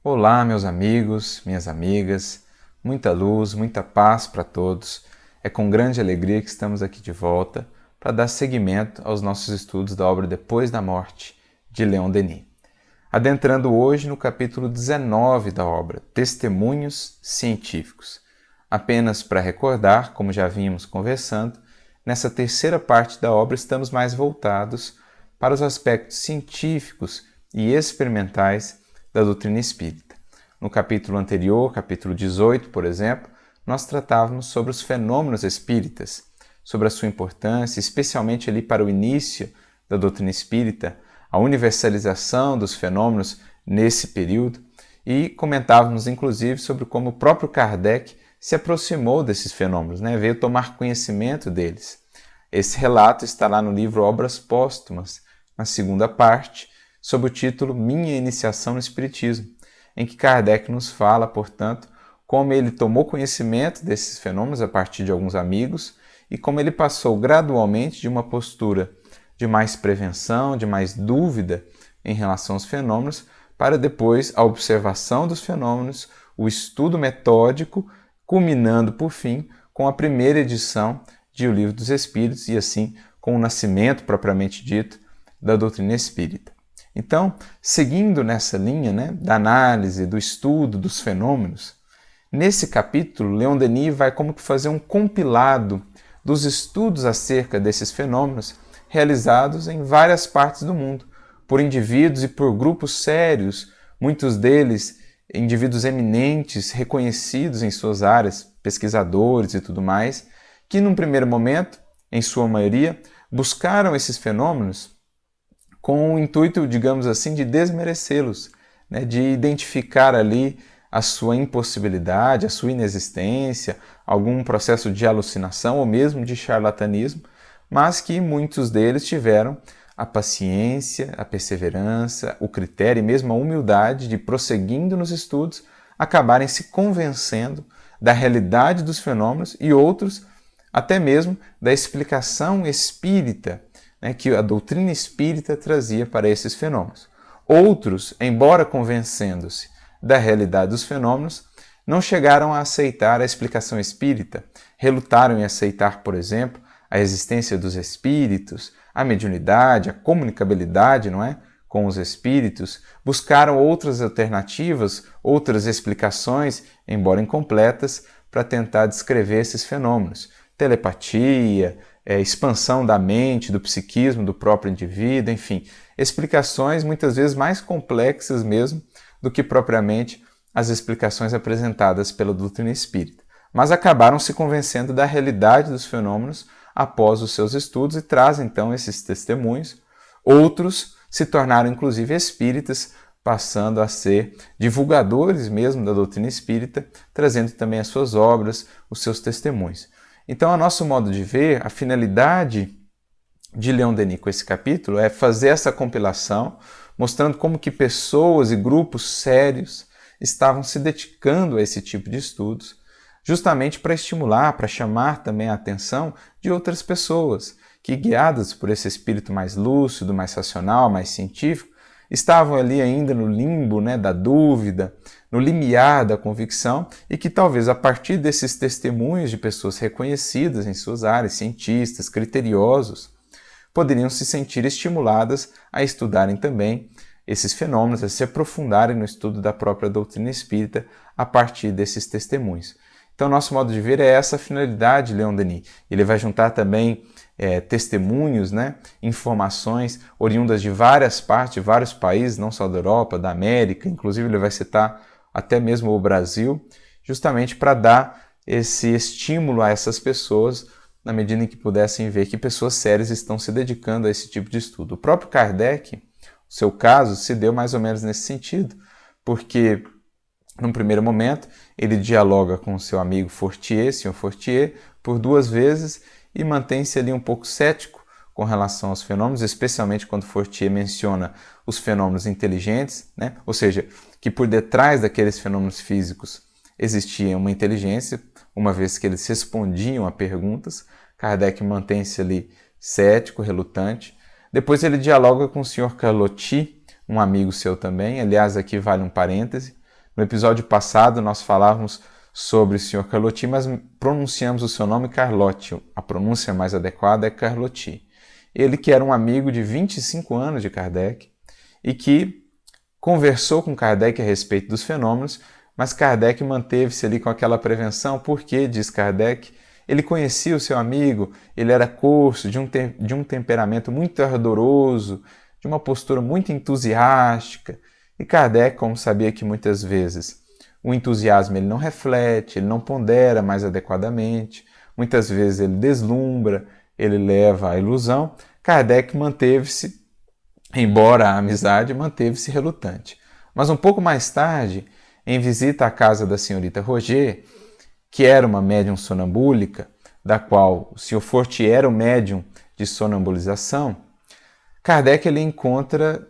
Olá, meus amigos, minhas amigas, muita luz, muita paz para todos. É com grande alegria que estamos aqui de volta para dar seguimento aos nossos estudos da obra Depois da Morte, de Leon Denis. Adentrando hoje no capítulo 19 da obra, Testemunhos Científicos. Apenas para recordar, como já vínhamos conversando, nessa terceira parte da obra estamos mais voltados para os aspectos científicos e experimentais da doutrina espírita. No capítulo anterior, capítulo 18, por exemplo, nós tratávamos sobre os fenômenos espíritas, sobre a sua importância, especialmente ali para o início da doutrina espírita, a universalização dos fenômenos nesse período, e comentávamos inclusive sobre como o próprio Kardec se aproximou desses fenômenos, veio tomar conhecimento deles. Esse relato está lá no livro Obras Póstumas, na segunda parte, sob o título Minha Iniciação no Espiritismo, em que Kardec nos fala, portanto, como ele tomou conhecimento desses fenômenos a partir de alguns amigos e como ele passou gradualmente de uma postura de mais prevenção, de mais dúvida em relação aos fenômenos, para depois a observação dos fenômenos, o estudo metódico, culminando, por fim, com a primeira edição de O Livro dos Espíritos e, assim, com o nascimento, propriamente dito, da doutrina espírita. Então, seguindo nessa linha da análise, do estudo dos fenômenos, nesse capítulo, Leon Denis vai como que fazer um compilado dos estudos acerca desses fenômenos realizados em várias partes do mundo, por indivíduos e por grupos sérios, muitos deles indivíduos eminentes, reconhecidos em suas áreas, pesquisadores e tudo mais, que num primeiro momento, em sua maioria, buscaram esses fenômenos com o intuito, digamos assim, de desmerecê-los, de identificar ali a sua impossibilidade, a sua inexistência, algum processo de alucinação ou mesmo de charlatanismo, mas que muitos deles tiveram a paciência, a perseverança, o critério e mesmo a humildade de, prosseguindo nos estudos, acabarem se convencendo da realidade dos fenômenos e outros até mesmo da explicação espírita que a doutrina espírita trazia para esses fenômenos. Outros, embora convencendo-se da realidade dos fenômenos, não chegaram a aceitar a explicação espírita, relutaram em aceitar, por exemplo, a existência dos espíritos, a mediunidade, a comunicabilidade, com os espíritos, buscaram outras alternativas, outras explicações, embora incompletas, para tentar descrever esses fenômenos. Telepatia, expansão da mente, do psiquismo do próprio indivíduo, enfim, explicações muitas vezes mais complexas mesmo do que propriamente as explicações apresentadas pela doutrina espírita. Mas acabaram se convencendo da realidade dos fenômenos após os seus estudos e trazem então esses testemunhos. Outros se tornaram inclusive espíritas, passando a ser divulgadores mesmo da doutrina espírita, trazendo também as suas obras, os seus testemunhos. Então, a nosso modo de ver, a finalidade de Leon Denis com esse capítulo é fazer essa compilação, mostrando como que pessoas e grupos sérios estavam se dedicando a esse tipo de estudos, justamente para estimular, para chamar também a atenção de outras pessoas que, guiadas por esse espírito mais lúcido, mais racional, mais científico, estavam ali ainda no limbo da dúvida, no limiar da convicção e que talvez a partir desses testemunhos de pessoas reconhecidas em suas áreas, cientistas, criteriosos, poderiam se sentir estimuladas a estudarem também esses fenômenos, a se aprofundarem no estudo da própria doutrina espírita a partir desses testemunhos. Então, nosso modo de ver é essa a finalidade de Leon Denis. Ele vai juntar também testemunhos, informações oriundas de várias partes, de vários países, não só da Europa, da América, inclusive ele vai citar até mesmo o Brasil, justamente para dar esse estímulo a essas pessoas, na medida em que pudessem ver que pessoas sérias estão se dedicando a esse tipo de estudo. O próprio Kardec, o seu caso, se deu mais ou menos nesse sentido, porque num primeiro momento, ele dialoga com o seu amigo Fortier, Sr. Fortier, por 2 vezes e mantém-se ali um pouco cético com relação aos fenômenos, especialmente quando Fortier menciona os fenômenos inteligentes, ou seja, que por detrás daqueles fenômenos físicos existia uma inteligência, uma vez que eles respondiam a perguntas. Kardec mantém-se ali cético, relutante. Depois ele dialoga com o Sr. Carlotti, um amigo seu também, aliás, aqui vale um parêntese, No episódio passado nós falávamos sobre o Sr. Carlotti, mas pronunciamos o seu nome Carlotti. A pronúncia mais adequada é Carlotti. Ele que era um amigo de 25 anos de Kardec e que conversou com Kardec a respeito dos fenômenos, mas Kardec manteve-se ali com aquela prevenção, porque, diz Kardec, ele conhecia o seu amigo, ele era corso, de um temperamento muito ardoroso, de uma postura muito entusiástica. E Kardec, como sabia que muitas vezes o entusiasmo ele não reflete, ele não pondera mais adequadamente, muitas vezes ele deslumbra, ele leva à ilusão, Kardec manteve-se, embora a amizade, manteve-se relutante. Mas um pouco mais tarde, em visita à casa da senhorita Roger, que era uma médium sonambúlica, da qual o Sr. Fortier era o médium de sonambulização, Kardec ele encontra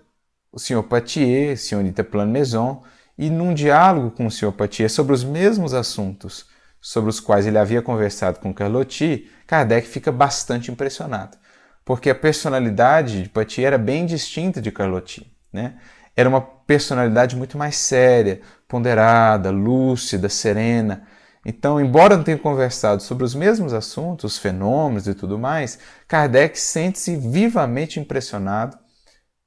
o Sr. Patier, a senhorita Plane-Maison, e num diálogo com o Sr. Patier sobre os mesmos assuntos sobre os quais ele havia conversado com Carlotti, Kardec fica bastante impressionado, porque a personalidade de Patier era bem distinta de Carlotti, né? Era uma personalidade muito mais séria, ponderada, lúcida, serena. Então, embora não tenha conversado sobre os mesmos assuntos, os fenômenos e tudo mais, Kardec sente-se vivamente impressionado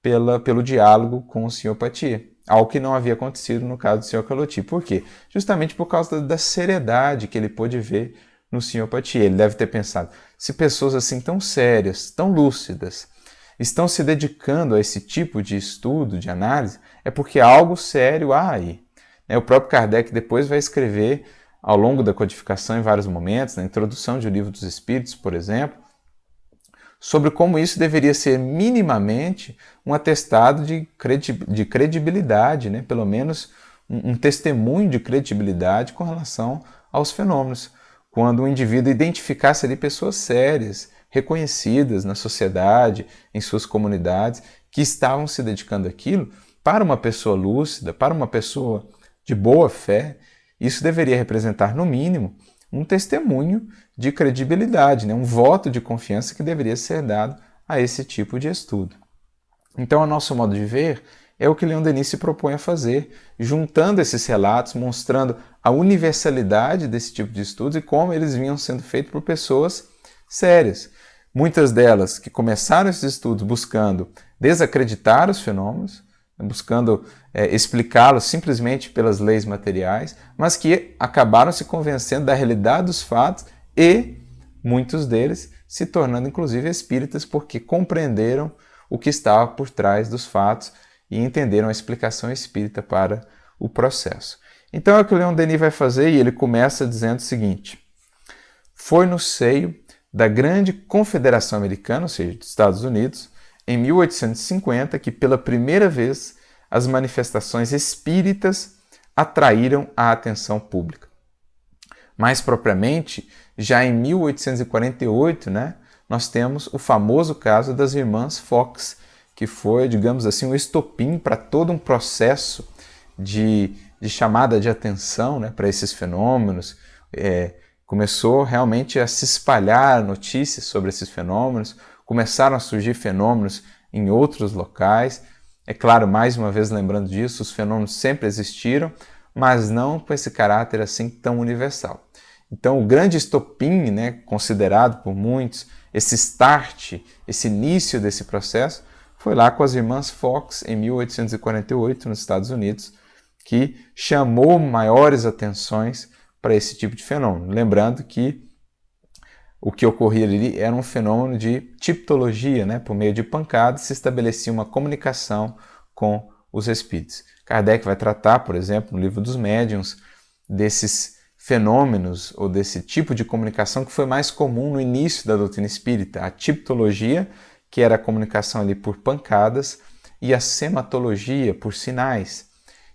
pelo diálogo com o Sr. Patier, algo que não havia acontecido no caso do Sr. Carlotti. Por quê? Justamente por causa da seriedade que ele pôde ver no Sr. Patier. Ele deve ter pensado, se pessoas assim tão sérias, tão lúcidas, estão se dedicando a esse tipo de estudo, de análise, é porque algo sério há aí. O próprio Kardec depois vai escrever, ao longo da codificação, em vários momentos, na introdução de O Livro dos Espíritos, por exemplo, sobre como isso deveria ser minimamente um atestado de credibilidade, né? Pelo menos um testemunho de credibilidade com relação aos fenômenos. Quando o indivíduo identificasse ali pessoas sérias, reconhecidas na sociedade, em suas comunidades, que estavam se dedicando àquilo, para uma pessoa lúcida, para uma pessoa de boa fé, isso deveria representar, no mínimo, um testemunho de credibilidade, né? Um voto de confiança que deveria ser dado a esse tipo de estudo. Então, a nosso modo de ver, é o que Leon Denis se propõe a fazer, juntando esses relatos, mostrando a universalidade desse tipo de estudos e como eles vinham sendo feitos por pessoas sérias. Muitas delas que começaram esses estudos buscando desacreditar os fenômenos, buscando explicá-los simplesmente pelas leis materiais, mas que acabaram se convencendo da realidade dos fatos e muitos deles se tornando inclusive espíritas porque compreenderam o que estava por trás dos fatos e entenderam a explicação espírita para o processo. Então é o que o Leon Denis vai fazer, e ele começa dizendo o seguinte: foi no seio da grande Confederação Americana, ou seja, dos Estados Unidos, em 1850, que pela primeira vez as manifestações espíritas atraíram a atenção pública. Mais propriamente, já em 1848, né, nós temos o famoso caso das irmãs Fox, que foi, digamos assim, um estopim para todo um processo de chamada de atenção, né, para esses fenômenos. Começou realmente a se espalhar notícias sobre esses fenômenos, começaram a surgir fenômenos em outros locais. É claro, mais uma vez lembrando disso, os fenômenos sempre existiram, mas não com esse caráter assim tão universal. Então, o grande estopim, né, considerado por muitos, esse start, esse início desse processo, foi lá com as irmãs Fox, em 1848, nos Estados Unidos, que chamou maiores atenções para esse tipo de fenômeno. Lembrando que o que ocorria ali era um fenômeno de tipologia, né? Por meio de pancadas se estabelecia uma comunicação com os espíritos. Kardec vai tratar, por exemplo, no Livro dos Médiuns, desses fenômenos ou desse tipo de comunicação que foi mais comum no início da doutrina espírita, a tipologia, que era a comunicação ali por pancadas, e a sematologia, por sinais.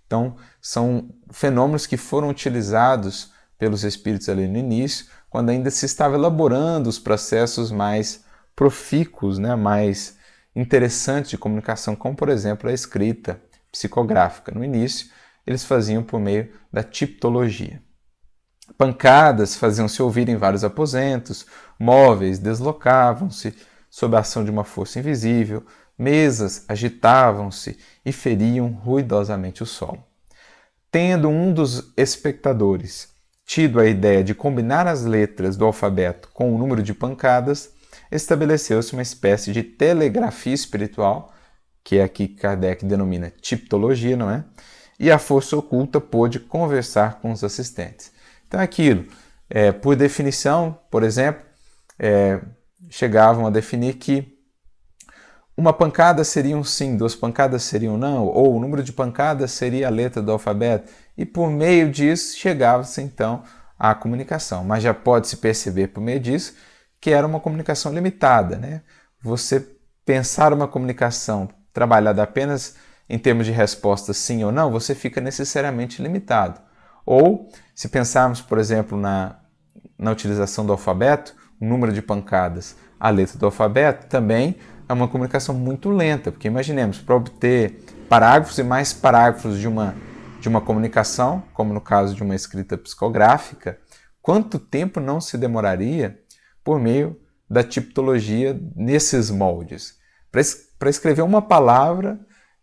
Então, são fenômenos que foram utilizados pelos espíritos ali no início, quando ainda se estava elaborando os processos mais profícuos, né, mais interessantes de comunicação, como, por exemplo, a escrita psicográfica. No início, eles faziam por meio da tipologia. Pancadas faziam-se ouvir em vários aposentos, móveis deslocavam-se sob a ação de uma força invisível, mesas agitavam-se e feriam ruidosamente o solo. tendo um dos espectadores tido a ideia de combinar as letras do alfabeto com o número de pancadas, estabeleceu-se uma espécie de telegrafia espiritual, que é aqui que Kardec denomina tipologia, não é? E a força oculta pôde conversar com os assistentes. Então, aquilo, por definição, por exemplo, chegavam a definir que uma pancada seria um sim, duas pancadas seriam não, ou o número de pancadas seria a letra do alfabeto, e por meio disso chegava-se então à comunicação. Mas já pode-se perceber por meio disso que era uma comunicação limitada, né? Você pensar uma comunicação trabalhada apenas em termos de resposta sim ou não, você fica necessariamente limitado. Ou, se pensarmos, por exemplo, na utilização do alfabeto, o número de pancadas, a letra do alfabeto, também é uma comunicação muito lenta, porque imaginemos, para obter parágrafos e mais parágrafos de uma comunicação, como no caso de uma escrita psicográfica, quanto tempo não se demoraria por meio da tipologia nesses moldes? Para escrever uma palavra,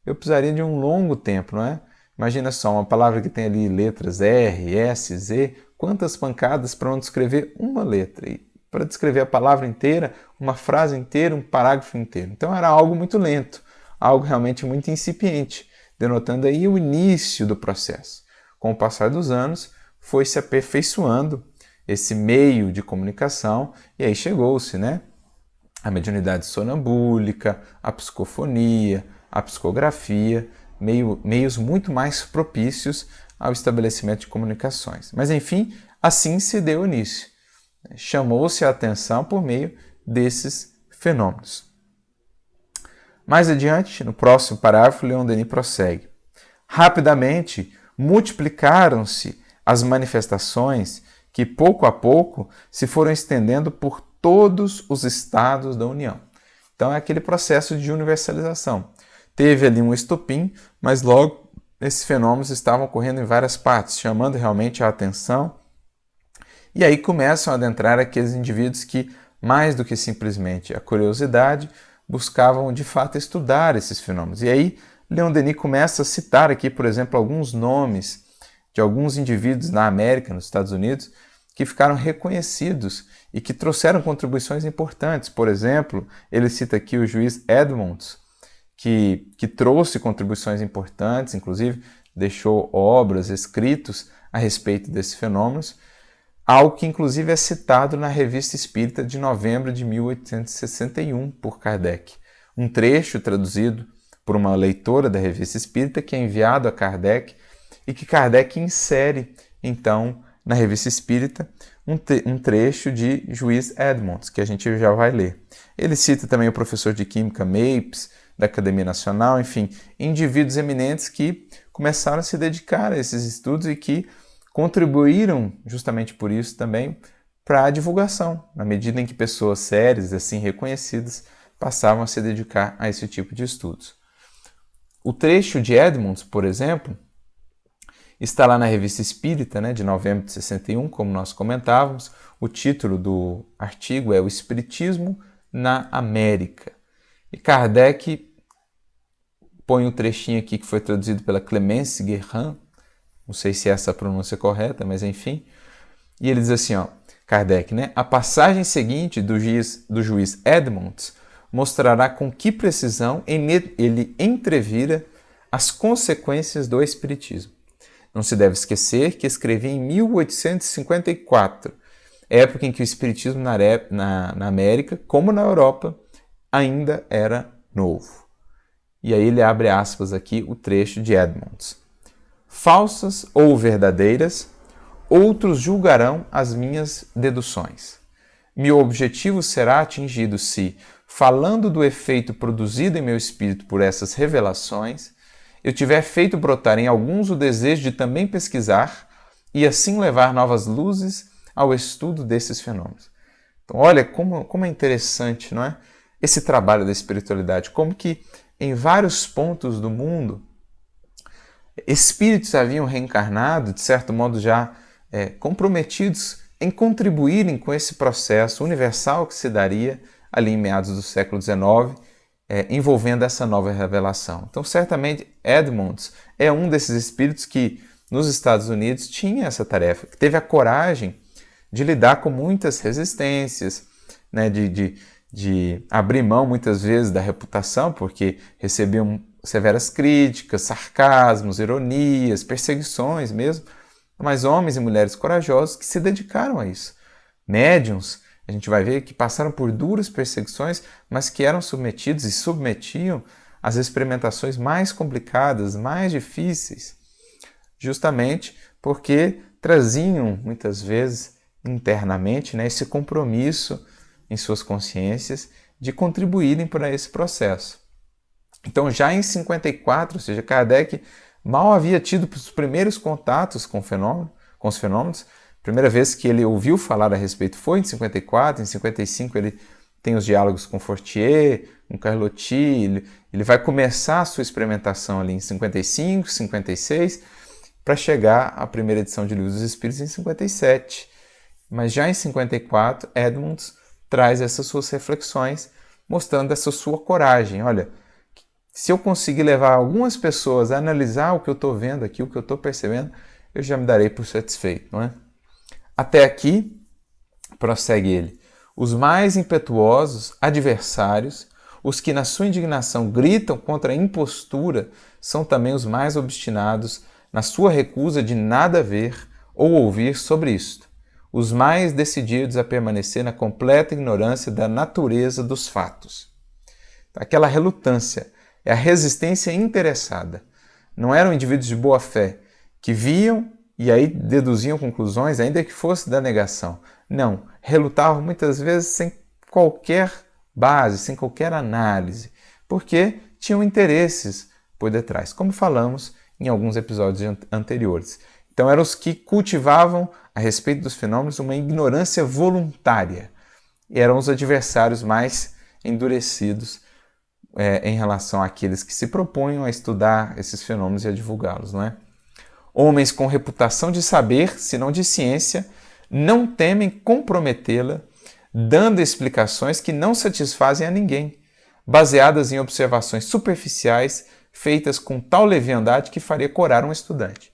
eu precisaria de um longo tempo, não é? Imagina só, uma palavra que tem ali letras R, S, Z, quantas pancadas para não descrever uma letra? E para descrever a palavra inteira, uma frase inteira, um parágrafo inteiro. Então era algo muito lento, algo realmente muito incipiente, denotando aí o início do processo. Com o passar dos anos, foi se aperfeiçoando esse meio de comunicação e aí chegou-se, né? A mediunidade sonambúlica, a psicofonia, a psicografia, meios muito mais propícios ao estabelecimento de comunicações. Mas enfim, assim se deu início. Chamou-se a atenção por meio desses fenômenos. Mais adiante, no próximo parágrafo, Leon Denis prossegue. Rapidamente multiplicaram-se as manifestações que, pouco a pouco, se foram estendendo por todos os estados da União. Então é aquele processo de universalização. Teve ali um estopim, mas logo esses fenômenos estavam ocorrendo em várias partes, chamando realmente a atenção. E aí começam a adentrar aqueles indivíduos que, mais do que simplesmente a curiosidade, buscavam de fato estudar esses fenômenos. E aí Leon Denis começa a citar aqui, por exemplo, alguns nomes de alguns indivíduos na América, nos Estados Unidos, que ficaram reconhecidos e que trouxeram contribuições importantes. Por exemplo, ele cita aqui o juiz Edmonds, que trouxe contribuições importantes, inclusive deixou obras, escritos a respeito desses fenômenos, algo que inclusive é citado na Revista Espírita de novembro de 1861 por Kardec. Um trecho traduzido por uma leitora da Revista Espírita que é enviado a Kardec e que Kardec insere, então, na Revista Espírita, um trecho de Juiz Edmonds, que a gente já vai ler. Ele cita também o professor de Química Mapes, da Academia Nacional, enfim, indivíduos eminentes que começaram a se dedicar a esses estudos e que contribuíram, justamente por isso também, para a divulgação, na medida em que pessoas sérias, assim reconhecidas, passavam a se dedicar a esse tipo de estudos. O trecho de Edmonds, por exemplo, está lá na Revista Espírita, né, de novembro de 61, como nós comentávamos. O título do artigo é O Espiritismo na América. E Kardec põe um trechinho aqui que foi traduzido pela Clemence Guerrin, não sei se é essa a pronúncia correta, mas enfim. E ele diz assim, Kardec, né? A passagem seguinte do juiz Edmonds mostrará com que precisão ele entrevira as consequências do Espiritismo. Não se deve esquecer que escrevi em 1854, época em que o Espiritismo na América, como na Europa, ainda era novo. E aí ele abre aspas aqui o trecho de Edmonds. Falsas ou verdadeiras, outros julgarão as minhas deduções. Meu objetivo será atingido se, falando do efeito produzido em meu espírito por essas revelações, eu tiver feito brotar em alguns o desejo de também pesquisar e assim levar novas luzes ao estudo desses fenômenos. Então, olha como é interessante, não é? Esse trabalho da espiritualidade, como que em vários pontos do mundo espíritos haviam reencarnado, de certo modo já comprometidos em contribuírem com esse processo universal que se daria ali em meados do século XIX, envolvendo essa nova revelação. Então, certamente, Edmonds é um desses espíritos que nos Estados Unidos tinha essa tarefa, que teve a coragem de lidar com muitas resistências, né, de abrir mão muitas vezes da reputação, porque recebiam severas críticas, sarcasmos, ironias, perseguições mesmo, mas homens e mulheres corajosos que se dedicaram a isso. Médiuns, a gente vai ver que passaram por duras perseguições, mas que eram submetidos e submetiam às experimentações mais complicadas, mais difíceis, justamente porque traziam muitas vezes internamente, né, esse compromisso em suas consciências de contribuírem para esse processo. Então, já em 54, ou seja, Kardec mal havia tido os primeiros contatos com os fenômenos. A primeira vez que ele ouviu falar a respeito foi em 54, em 55 ele tem os diálogos com Fortier, com Carlotti, ele vai começar a sua experimentação ali em 55, 56, para chegar à primeira edição de Livro dos Espíritos em 57. Mas já em 54, Edmunds traz essas suas reflexões, mostrando essa sua coragem. Olha, se eu conseguir levar algumas pessoas a analisar o que eu estou vendo aqui, o que eu estou percebendo, eu já me darei por satisfeito, não é? Até aqui, prossegue ele, os mais impetuosos adversários, os que na sua indignação gritam contra a impostura, são também os mais obstinados na sua recusa de nada ver ou ouvir sobre isto, os mais decididos a permanecer na completa ignorância da natureza dos fatos. Aquela relutância é a resistência interessada. Não eram indivíduos de boa fé que viam e aí deduziam conclusões, ainda que fosse da negação. Não, relutavam muitas vezes sem qualquer base, sem qualquer análise, porque tinham interesses por detrás, como falamos em alguns episódios anteriores. Então eram os que cultivavam a respeito dos fenômenos uma ignorância voluntária. E eram os adversários mais endurecidos em relação àqueles que se propunham a estudar esses fenômenos e a divulgá-los, não é? Homens com reputação de saber, se não de ciência, não temem comprometê-la, dando explicações que não satisfazem a ninguém, baseadas em observações superficiais, feitas com tal leviandade que faria corar um estudante.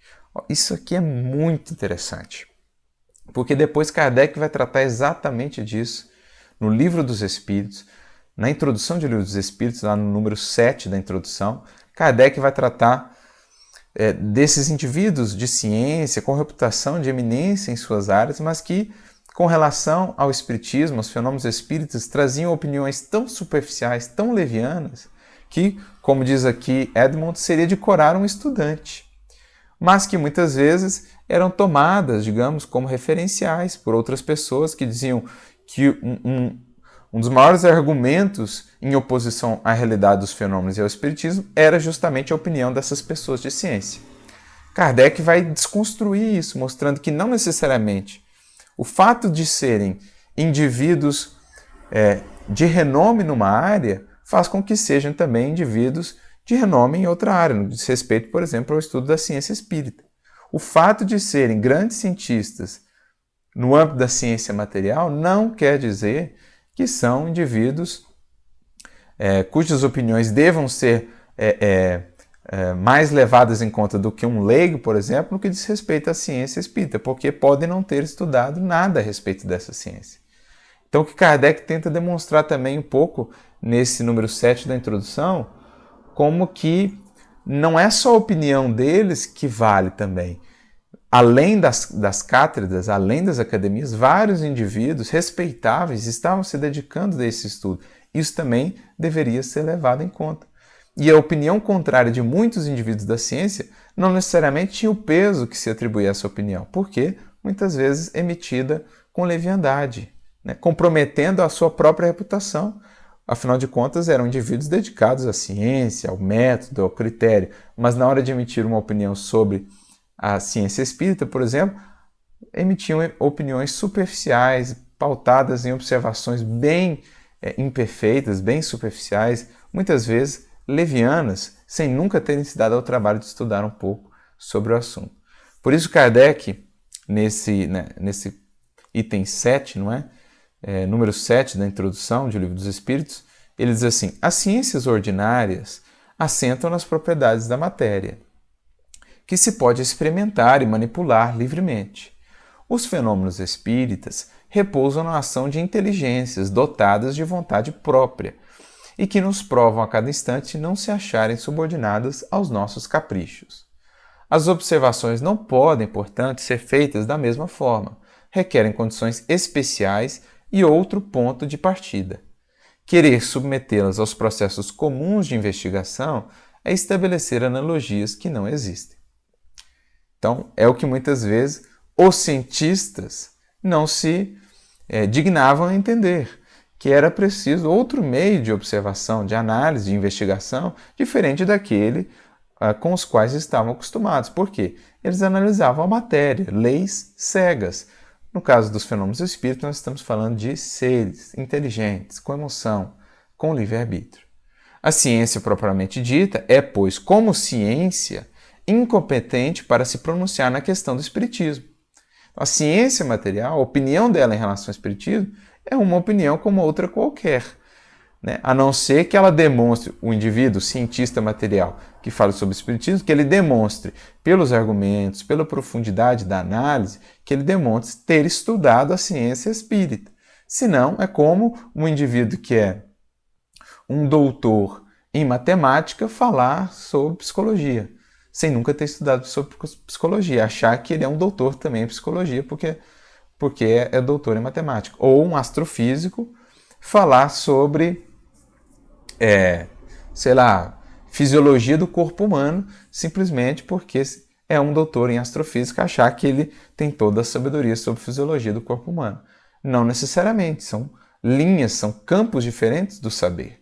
Isso aqui é muito interessante, porque depois Kardec vai tratar exatamente disso no Livro dos Espíritos. Na introdução do Livro dos Espíritos, lá no número 7 da introdução, Kardec vai tratar desses indivíduos de ciência, com reputação de eminência em suas áreas, mas que, com relação ao espiritismo, aos fenômenos espíritas, traziam opiniões tão superficiais, tão levianas, que, como diz aqui Edmund, seria de corar um estudante, mas que muitas vezes eram tomadas, digamos, como referenciais por outras pessoas que diziam que um dos maiores argumentos em oposição à realidade dos fenômenos e ao espiritismo era justamente a opinião dessas pessoas de ciência. Kardec vai desconstruir isso, mostrando que não necessariamente o fato de serem indivíduos de renome numa área faz com que sejam também indivíduos de renome em outra área, no que diz respeito, por exemplo, ao estudo da ciência espírita. O fato de serem grandes cientistas no âmbito da ciência material não quer dizer que são indivíduos cujas opiniões devam ser mais levadas em conta do que um leigo, por exemplo, no que diz respeito à ciência espírita, porque podem não ter estudado nada a respeito dessa ciência. Então, o que Kardec tenta demonstrar também um pouco nesse número 7 da introdução, como que não é só a opinião deles que vale também. Além das cátedras, além das academias, vários indivíduos respeitáveis estavam se dedicando a esse estudo. Isso também deveria ser levado em conta. E a opinião contrária de muitos indivíduos da ciência não necessariamente tinha o peso que se atribuía a essa opinião, porque muitas vezes emitida com leviandade, né, comprometendo a sua própria reputação. Afinal de contas, eram indivíduos dedicados à ciência, ao método, ao critério, mas na hora de emitir uma opinião sobre a ciência espírita, por exemplo, emitiam opiniões superficiais, pautadas em observações bem imperfeitas, bem superficiais, muitas vezes levianas, sem nunca terem se dado ao trabalho de estudar um pouco sobre o assunto. Por isso Kardec, nesse item 7, não é? Número 7 da introdução do Livro dos Espíritos, ele diz assim: as ciências ordinárias assentam nas propriedades da matéria, que se pode experimentar e manipular livremente. Os fenômenos espíritas repousam na ação de inteligências dotadas de vontade própria e que nos provam a cada instante não se acharem subordinadas aos nossos caprichos. As observações não podem, portanto, ser feitas da mesma forma, requerem condições especiais e outro ponto de partida. Querer submetê-las aos processos comuns de investigação é estabelecer analogias que não existem. Então, é o que muitas vezes os cientistas não se dignavam a entender, que era preciso outro meio de observação, de análise, de investigação, diferente daquele com os quais estavam acostumados. Por quê? Eles analisavam a matéria, leis cegas. No caso dos fenômenos espíritos, nós estamos falando de seres inteligentes, com emoção, com livre-arbítrio. A ciência propriamente dita é, pois, como ciência, incompetente para se pronunciar na questão do espiritismo. A ciência material, a opinião dela em relação ao espiritismo, é uma opinião como outra qualquer, né? A não ser que ela demonstre, o indivíduo, o cientista material que fala sobre o espiritismo, que ele demonstre pelos argumentos, pela profundidade da análise, que ele demonstre ter estudado a ciência espírita. Senão, é como um indivíduo que é um doutor em matemática falar sobre psicologia, sem nunca ter estudado sobre psicologia, achar que ele é um doutor também em psicologia porque é doutor em matemática. Ou um astrofísico falar sobre, fisiologia do corpo humano, simplesmente porque é um doutor em astrofísica, achar que ele tem toda a sabedoria sobre fisiologia do corpo humano. Não necessariamente, são linhas, são campos diferentes do saber.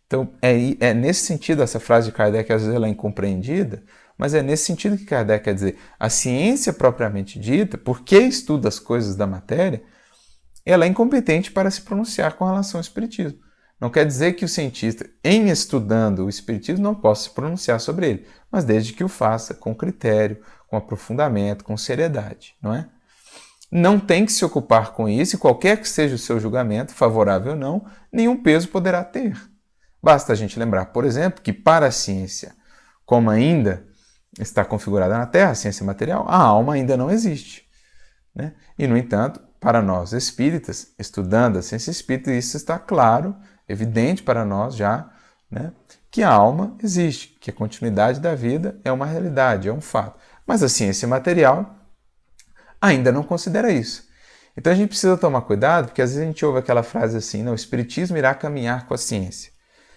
Então, é nesse sentido, essa frase de Kardec, às vezes ela é incompreendida, mas é nesse sentido que Kardec quer dizer, a ciência propriamente dita, porque estuda as coisas da matéria, ela é incompetente para se pronunciar com relação ao espiritismo. Não quer dizer que o cientista, em estudando o espiritismo, não possa se pronunciar sobre ele, mas desde que o faça com critério, com aprofundamento, com seriedade, não é? Não tem que se ocupar com isso, e qualquer que seja o seu julgamento, favorável ou não, nenhum peso poderá ter. Basta a gente lembrar, por exemplo, que para a ciência, como ainda está configurada na Terra, a ciência material, a alma ainda não existe, né? E, no entanto, para nós espíritas, estudando a ciência espírita, isso está claro, evidente para nós já, né, que a alma existe, que a continuidade da vida é uma realidade, é um fato. Mas a ciência material ainda não considera isso. Então a gente precisa tomar cuidado, porque às vezes a gente ouve aquela frase assim, não, o espiritismo irá caminhar com a ciência.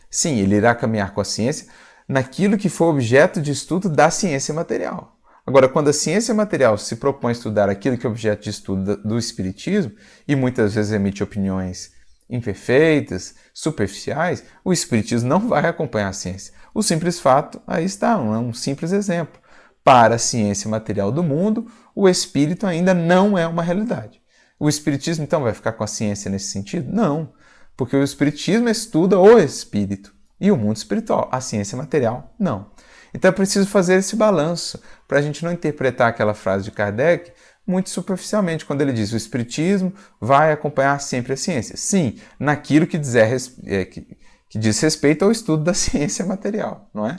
Sim, ele irá caminhar com a ciência naquilo que for objeto de estudo da ciência material. Agora, quando a ciência material se propõe a estudar aquilo que é objeto de estudo do espiritismo, e muitas vezes emite opiniões imperfeitas, superficiais, o espiritismo não vai acompanhar a ciência. O simples fato, aí está, um simples exemplo. Para a ciência material do mundo, o espírito ainda não é uma realidade. O espiritismo, então, vai ficar com a ciência nesse sentido? Não, porque o espiritismo estuda o espírito e o mundo espiritual. A ciência material, não. Então é preciso fazer esse balanço para a gente não interpretar aquela frase de Kardec muito superficialmente, quando ele diz o espiritismo vai acompanhar sempre a ciência. Sim, naquilo que diz respeito ao estudo da ciência material, não é?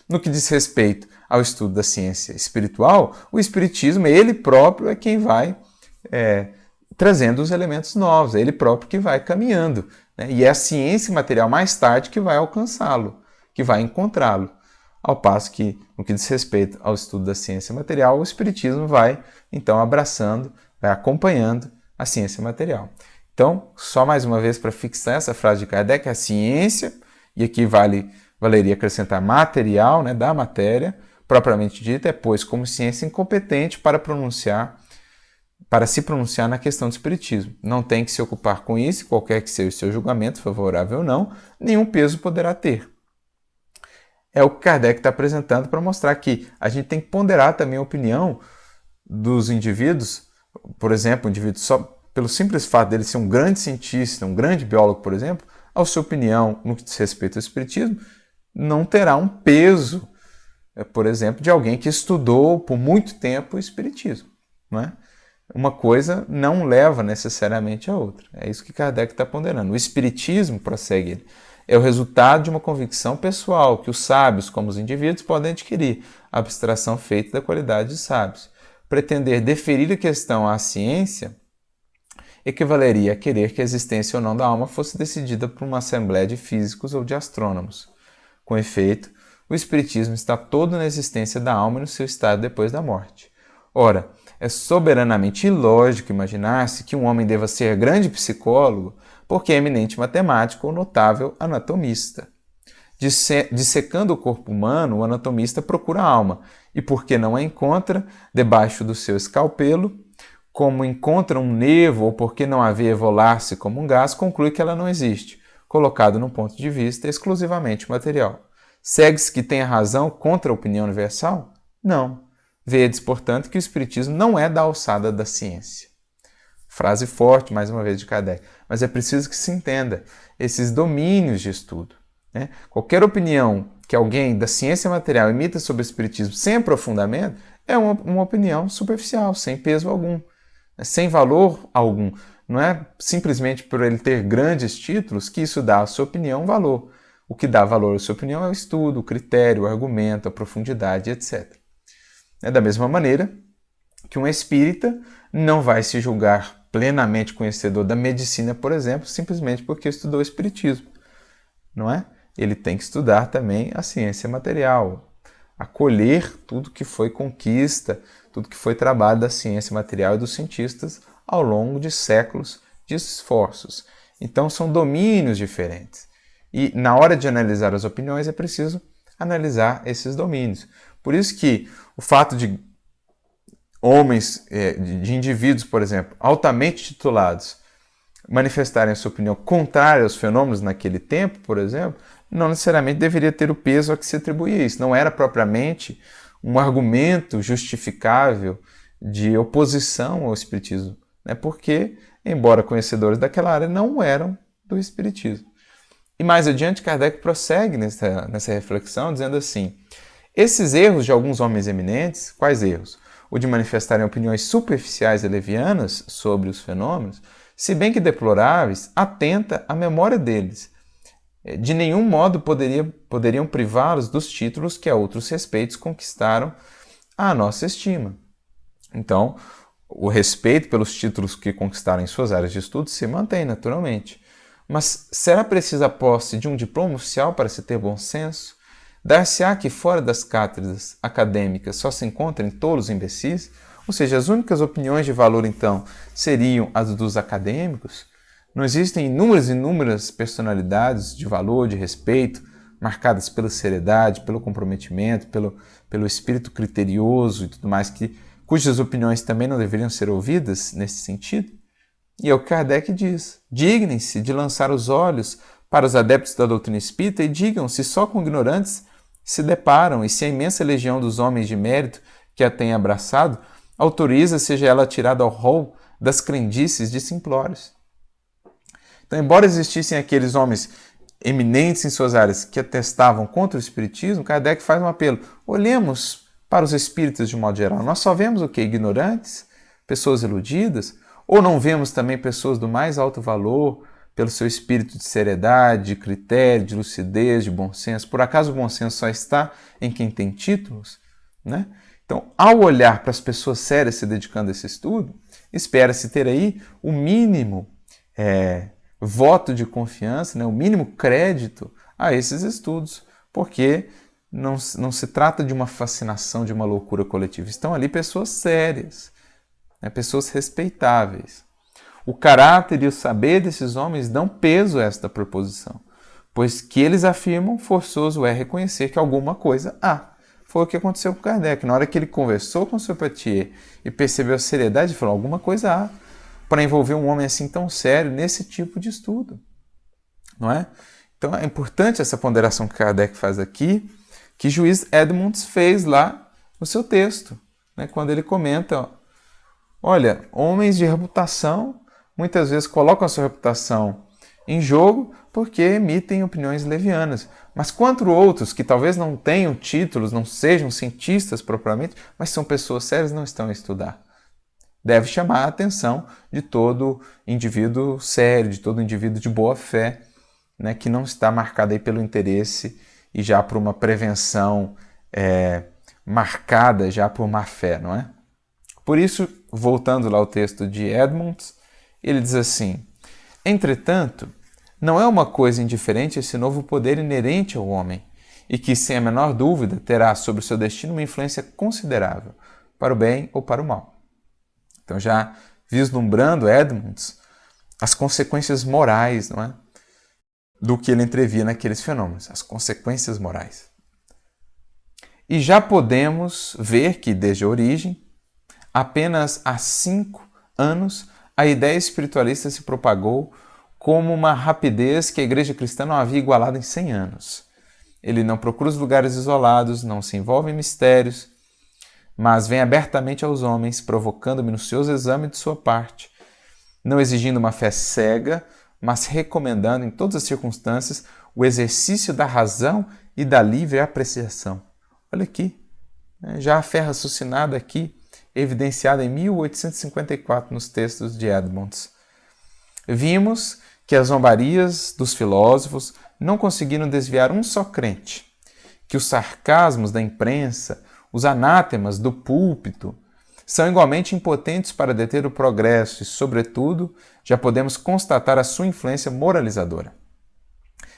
No que diz respeito ao estudo da ciência espiritual, o espiritismo, ele próprio é quem vai trazendo os elementos novos, é ele próprio que vai caminhando, né? E é a ciência material mais tarde que vai alcançá-lo, que vai encontrá-lo. Ao passo que, no que diz respeito ao estudo da ciência material, o espiritismo vai, então, abraçando, vai acompanhando a ciência material. Então, só mais uma vez para fixar essa frase de Kardec, a ciência, e aqui valeria acrescentar material, né, da matéria, propriamente dita, é, pois, como ciência incompetente para se pronunciar na questão do espiritismo. Não tem que se ocupar com isso, qualquer que seja o seu julgamento, favorável ou não, nenhum peso poderá ter. É o que Kardec está apresentando para mostrar que a gente tem que ponderar também a opinião dos indivíduos, por exemplo, o indivíduo só pelo simples fato dele ser um grande cientista, um grande biólogo, por exemplo, a sua opinião no que diz respeito ao espiritismo não terá um peso, por exemplo, de alguém que estudou por muito tempo o espiritismo, não é? Uma coisa não leva necessariamente a outra. É isso que Kardec está ponderando. O espiritismo, prossegue ele, É o resultado de uma convicção pessoal que os sábios, como os indivíduos, podem adquirir, abstração feita da qualidade de sábios. Pretender deferir a questão à ciência equivaleria a querer que a existência ou não da alma fosse decidida por uma assembleia de físicos ou de astrônomos. Com efeito, o Espiritismo está todo na existência da alma e no seu estado depois da morte. Ora, é soberanamente ilógico imaginar-se que um homem deva ser grande psicólogo porque é eminente matemático ou notável anatomista. Dissecando o corpo humano, o anatomista procura a alma, e porque não a encontra, debaixo do seu escalpelo, como encontra um nevo ou porque não a vê evolar-se como um gás, conclui que ela não existe, colocado num ponto de vista exclusivamente material. Segue-se que tenha razão contra a opinião universal? Não. Vedes, portanto, que o Espiritismo não é da alçada da ciência. Frase forte, mais uma vez, de Kardec. Mas é preciso que se entenda esses domínios de estudo. Né? Qualquer opinião que alguém da ciência material emita sobre o Espiritismo sem aprofundamento é uma opinião superficial, sem peso algum, sem valor algum. Não é simplesmente por ele ter grandes títulos que isso dá à sua opinião valor. O que dá valor à sua opinião é o estudo, o critério, o argumento, a profundidade, etc. É da mesma maneira que um espírita não vai se julgar plenamente conhecedor da medicina, por exemplo, simplesmente porque estudou o espiritismo, não é? Ele tem que estudar também a ciência material, acolher tudo que foi conquista, tudo que foi trabalho da ciência material e dos cientistas ao longo de séculos de esforços. Então são domínios diferentes. E na hora de analisar as opiniões é preciso analisar esses domínios. Por isso que o fato de homens, de indivíduos, por exemplo, altamente titulados, manifestarem a sua opinião contrária aos fenômenos naquele tempo, por exemplo, não necessariamente deveria ter o peso a que se atribuía isso. Não era propriamente um argumento justificável de oposição ao espiritismo, né? Porque, embora conhecedores daquela área, não eram do espiritismo. E mais adiante, Kardec prossegue nessa reflexão, dizendo assim: esses erros de alguns homens eminentes, quais erros? O de manifestarem opiniões superficiais e levianas sobre os fenômenos, se bem que deploráveis, atenta à memória deles. De nenhum modo poderiam privá-los dos títulos que a outros respeitos conquistaram a nossa estima. Então, o respeito pelos títulos que conquistaram em suas áreas de estudo se mantém naturalmente. Mas será precisa a posse de um diploma oficial para se ter bom senso? Dar-se-á que fora das cátedras acadêmicas só se encontrem tolos imbecis? Ou seja, as únicas opiniões de valor, então, seriam as dos acadêmicos? Não existem inúmeras personalidades de valor, de respeito, marcadas pela seriedade, pelo comprometimento, pelo espírito criterioso e tudo mais, cujas opiniões também não deveriam ser ouvidas nesse sentido? E é o que Kardec diz: dignem-se de lançar os olhos para os adeptos da doutrina espírita e digam se só com ignorantes se deparam e se a imensa legião dos homens de mérito que a têm abraçado autoriza seja ela tirada ao rol das crendices de simplórios. Então, embora existissem aqueles homens eminentes em suas áreas que atestavam contra o espiritismo, Kardec faz um apelo: olhemos para os espíritas de um modo geral. Nós só vemos o quê? Ignorantes? Pessoas iludidas? Ou não vemos também pessoas do mais alto valor, pelo seu espírito de seriedade, de critério, de lucidez, de bom senso? Por acaso o bom senso só está em quem tem títulos? Né? Então, ao olhar para as pessoas sérias se dedicando a esse estudo, espera-se ter aí o mínimo voto de confiança, né? O mínimo crédito a esses estudos, porque não se trata de uma fascinação, de uma loucura coletiva. Estão ali pessoas sérias, né? Pessoas respeitáveis. O caráter e o saber desses homens dão peso a esta proposição, pois que eles afirmam, forçoso é reconhecer que alguma coisa há. Foi o que aconteceu com Kardec. Na hora que ele conversou com o Sr. Poitier e percebeu a seriedade, ele falou: alguma coisa há para envolver um homem assim tão sério nesse tipo de estudo, não é? Então é importante essa ponderação que Kardec faz aqui, que Juiz Edmonds fez lá no seu texto, né? Quando ele comenta: olha, homens de reputação muitas vezes colocam a sua reputação em jogo porque emitem opiniões levianas. Mas quanto outros que talvez não tenham títulos, não sejam cientistas propriamente, mas são pessoas sérias, não estão a estudar. Deve chamar a atenção de todo indivíduo sério, de todo indivíduo de boa fé, né, que não está marcada aí pelo interesse e já por uma prevenção marcada já por má fé, não é? Por isso, voltando lá ao texto de Edmonds, ele diz assim: entretanto, não é uma coisa indiferente esse novo poder inerente ao homem, e que, sem a menor dúvida, terá sobre o seu destino uma influência considerável, para o bem ou para o mal. Então, já vislumbrando Edmonds as consequências morais, não é? Do que ele entrevia naqueles fenômenos, as consequências morais. E já podemos ver que, desde a origem, apenas há 5 anos, a ideia espiritualista se propagou como uma rapidez que a igreja cristã não havia igualado em 100 anos. Ele não procura os lugares isolados, não se envolve em mistérios, mas vem abertamente aos homens, provocando minucioso exame de sua parte, não exigindo uma fé cega, mas recomendando em todas as circunstâncias o exercício da razão e da livre apreciação. Olha aqui, já a fé raciocinada aqui, evidenciada em 1854 nos textos de Edmonds. Vimos que as zombarias dos filósofos não conseguiram desviar um só crente, que os sarcasmos da imprensa, os anátemas do púlpito, são igualmente impotentes para deter o progresso e, sobretudo, já podemos constatar a sua influência moralizadora.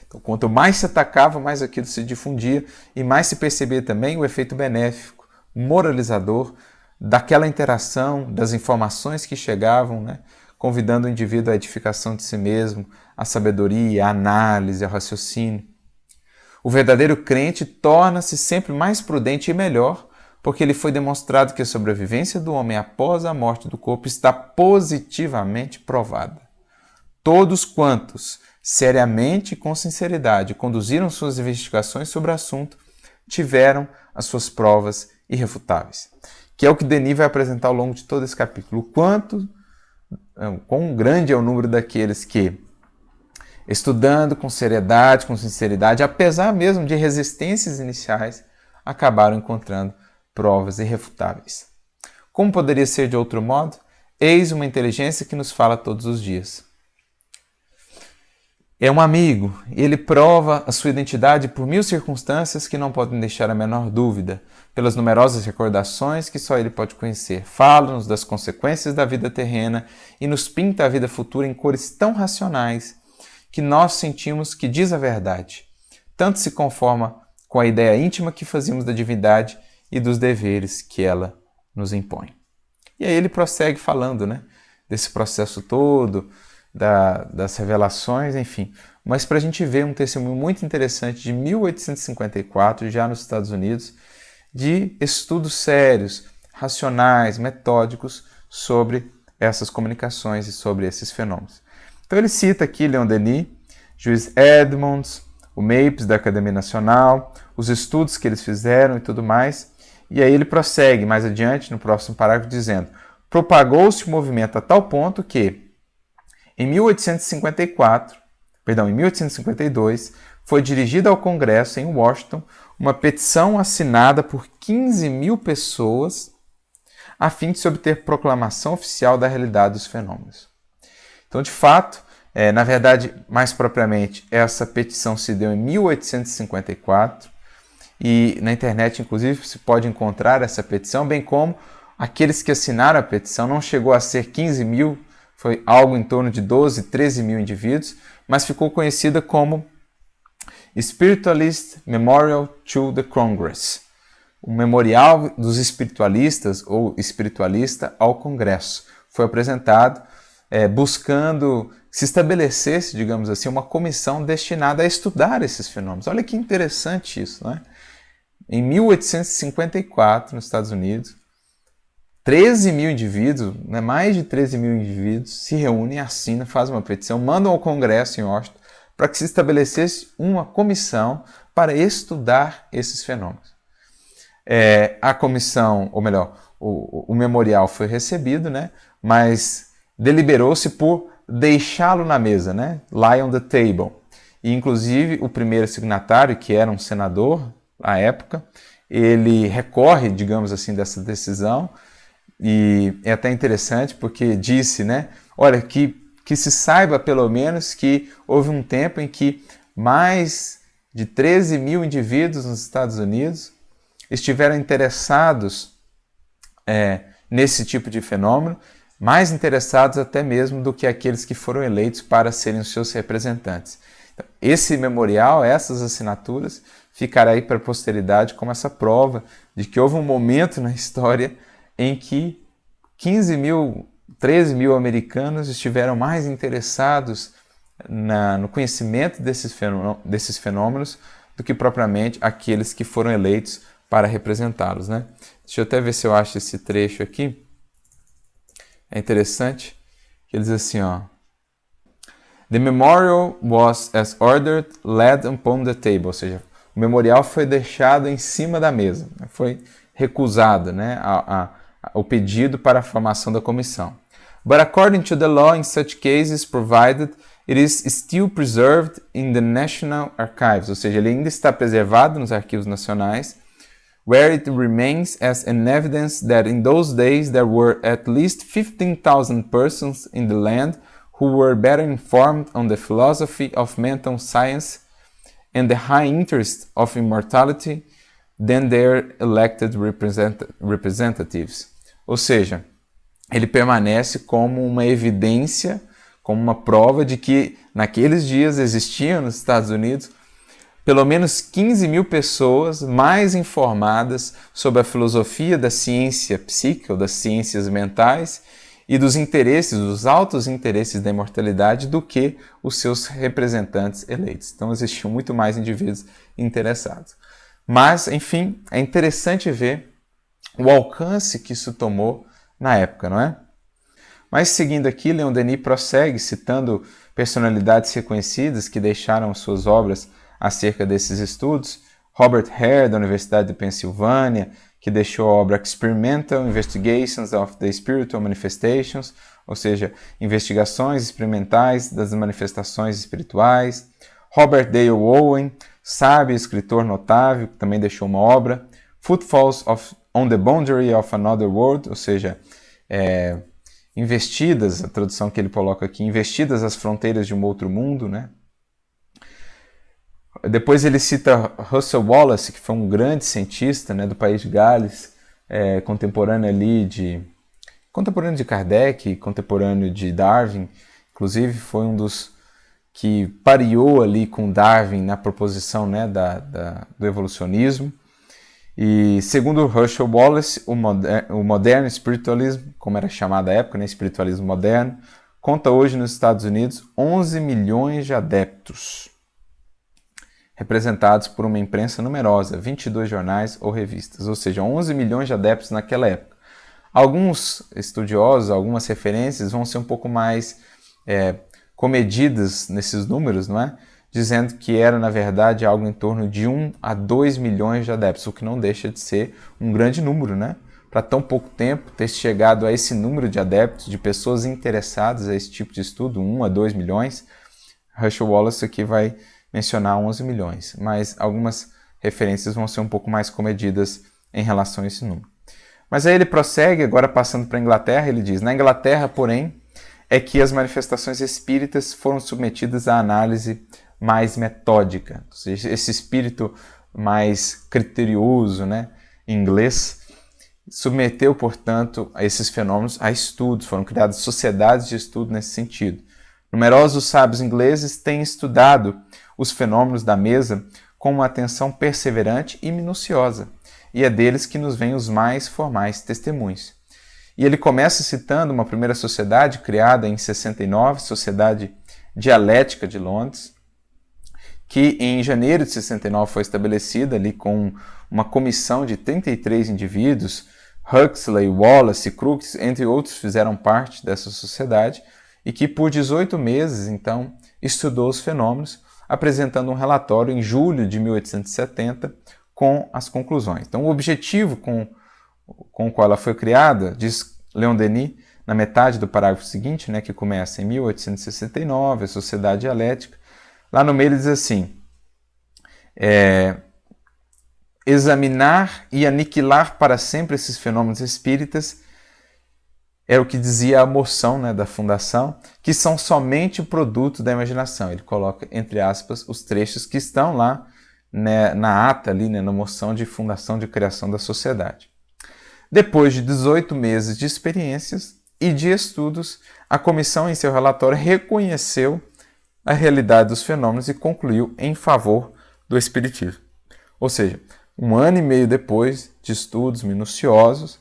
Então, quanto mais se atacava, mais aquilo se difundia e mais se percebia também o efeito benéfico, moralizador, daquela interação, das informações que chegavam, né, convidando o indivíduo à edificação de si mesmo, à sabedoria, à análise, ao raciocínio. O verdadeiro crente torna-se sempre mais prudente e melhor, porque lhe foi demonstrado que a sobrevivência do homem após a morte do corpo está positivamente provada. Todos quantos, seriamente e com sinceridade, conduziram suas investigações sobre o assunto, tiveram as suas provas irrefutáveis. Que é o que Denis vai apresentar ao longo de todo esse capítulo. Quão grande é o número daqueles que, estudando com seriedade, com sinceridade, apesar mesmo de resistências iniciais, acabaram encontrando provas irrefutáveis. Como poderia ser de outro modo? Eis uma inteligência que nos fala todos os dias. É um amigo, e ele prova a sua identidade por 1000 circunstâncias que não podem deixar a menor dúvida, pelas numerosas recordações que só ele pode conhecer. Fala-nos das consequências da vida terrena e nos pinta a vida futura em cores tão racionais que nós sentimos que diz a verdade. Tanto se conforma com a ideia íntima que fazíamos da divindade e dos deveres que ela nos impõe. E aí ele prossegue falando, né, desse processo todo, das revelações, enfim. Mas para a gente ver um testemunho muito interessante de 1854, já nos Estados Unidos, de estudos sérios, racionais, metódicos sobre essas comunicações e sobre esses fenômenos. Então ele cita aqui Leon Denis, Juiz Edmonds, o Mapes da Academia Nacional, os estudos que eles fizeram e tudo mais. E aí ele prossegue mais adiante, no próximo parágrafo, dizendo: propagou-se o movimento a tal ponto que, em 1852, foi dirigida ao Congresso, em Washington, uma petição assinada por 15.000 pessoas a fim de se obter proclamação oficial da realidade dos fenômenos. Então, de fato, na verdade, mais propriamente, essa petição se deu em 1854 e na internet, inclusive, se pode encontrar essa petição, bem como aqueles que assinaram a petição. Não chegou a ser 15.000, foi algo em torno de 12, 13 mil indivíduos, mas ficou conhecida como Spiritualist Memorial to the Congress, o memorial dos espiritualistas ou espiritualista ao Congresso. Foi apresentado buscando se estabelecesse, digamos assim, uma comissão destinada a estudar esses fenômenos. Olha que interessante isso, não é? Em 1854, nos Estados Unidos, 13 mil indivíduos, né, mais de 13 mil indivíduos, se reúnem, assinam, fazem uma petição, mandam ao Congresso em Washington para que se estabelecesse uma comissão para estudar esses fenômenos. A comissão, ou melhor, o memorial foi recebido, né, mas deliberou-se por deixá-lo na mesa, né, lie on the table. E, inclusive, o primeiro signatário, que era um senador à época, ele recorre, digamos assim, dessa decisão. E é até interessante porque disse, né, olha, que que se saiba pelo menos que houve um tempo em que mais de 13 mil indivíduos nos Estados Unidos estiveram interessados nesse tipo de fenômeno, mais interessados até mesmo do que aqueles que foram eleitos para serem os seus representantes. Então, esse memorial, essas assinaturas, ficará aí para a posteridade como essa prova de que houve um momento na história em que 13 mil americanos estiveram mais interessados no conhecimento desses fenômenos do que propriamente aqueles que foram eleitos para representá-los, né? Deixa eu até ver se eu acho esse trecho aqui. É interessante que ele diz assim, ó: The memorial was as ordered laid upon the table, ou seja, o memorial foi deixado em cima da mesa, foi recusado, né, o pedido para a formação da comissão. But according to the law in such cases provided, it is still preserved in the National Archives, ou seja, ele ainda está preservado nos arquivos nacionais, where it remains as an evidence that in those days there were at least 15,000 persons in the land who were better informed on the philosophy of mental science and the high interest of immortality than their elected representatives. Ou seja, ele permanece como uma evidência, como uma prova de que naqueles dias existiam nos Estados Unidos pelo menos 15 mil pessoas mais informadas sobre a filosofia da ciência psíquica ou das ciências mentais e dos interesses, dos altos interesses da imortalidade do que os seus representantes eleitos. Então existiam muito mais indivíduos interessados. Mas, enfim, é interessante ver o alcance que isso tomou na época, não é? Mas seguindo aqui, Leon Denis prossegue citando personalidades reconhecidas que deixaram suas obras acerca desses estudos. Robert Hare, da Universidade de Pensilvânia, que deixou a obra Experimental Investigations of the Spiritual Manifestations, ou seja, investigações experimentais das manifestações espirituais. Robert Dale Owen, sábio, escritor notável, que também deixou uma obra. Footfalls on the Boundary of Another World, ou seja, investidas, a tradução que ele coloca aqui, investidas as fronteiras de um outro mundo, né? Depois ele cita Russell Wallace, que foi um grande cientista, né, do país de Gales, contemporâneo de Kardec, contemporâneo de Darwin, inclusive foi um dos que pareou ali com Darwin na proposição, né, do evolucionismo. E segundo Russell Wallace, o moderno spiritualismo, como era chamado à época, né, espiritualismo moderno, conta hoje nos Estados Unidos 11 milhões de adeptos, representados por uma imprensa numerosa, 22 jornais ou revistas, ou seja, 11 milhões de adeptos naquela época. Alguns estudiosos, algumas referências vão ser um pouco mais comedidas nesses números, não é? Dizendo que era, na verdade, algo em torno de 1 a 2 milhões de adeptos, o que não deixa de ser um grande número, né? Para tão pouco tempo, ter chegado a esse número de adeptos, de pessoas interessadas a esse tipo de estudo, 1 a 2 milhões, Russell Wallace aqui vai mencionar 11 milhões, mas algumas referências vão ser um pouco mais comedidas em relação a esse número. Mas aí ele prossegue, agora passando para a Inglaterra, ele diz: na Inglaterra, porém, é que as manifestações espíritas foram submetidas à análise mais metódica, ou seja, esse espírito mais criterioso, né, em inglês, submeteu, portanto, a esses fenômenos a estudos, foram criadas sociedades de estudo nesse sentido. Numerosos sábios ingleses têm estudado os fenômenos da mesa com uma atenção perseverante e minuciosa, e é deles que nos vêm os mais formais testemunhos. E ele começa citando uma primeira sociedade criada em 69, Sociedade Dialética de Londres, que em janeiro de 69 foi estabelecida ali com uma comissão de 33 indivíduos. Huxley, Wallace, Crookes, entre outros, fizeram parte dessa sociedade e que por 18 meses, então, estudou os fenômenos, apresentando um relatório em julho de 1870 com as conclusões. Então, o objetivo com o qual ela foi criada, diz Leon Denis, na metade do parágrafo seguinte, né, que começa em 1869, a Sociedade Dialética, lá no meio ele diz assim: examinar e aniquilar para sempre esses fenômenos espíritas era o que dizia a moção, né, da fundação, que são somente produto da imaginação. Ele coloca, entre aspas, os trechos que estão lá, né, na ata, ali, né, na moção de fundação de criação da sociedade. Depois de 18 meses de experiências e de estudos, a comissão, em seu relatório, reconheceu a realidade dos fenômenos e concluiu em favor do Espiritismo. Ou seja, 1 ano e meio depois de estudos minuciosos,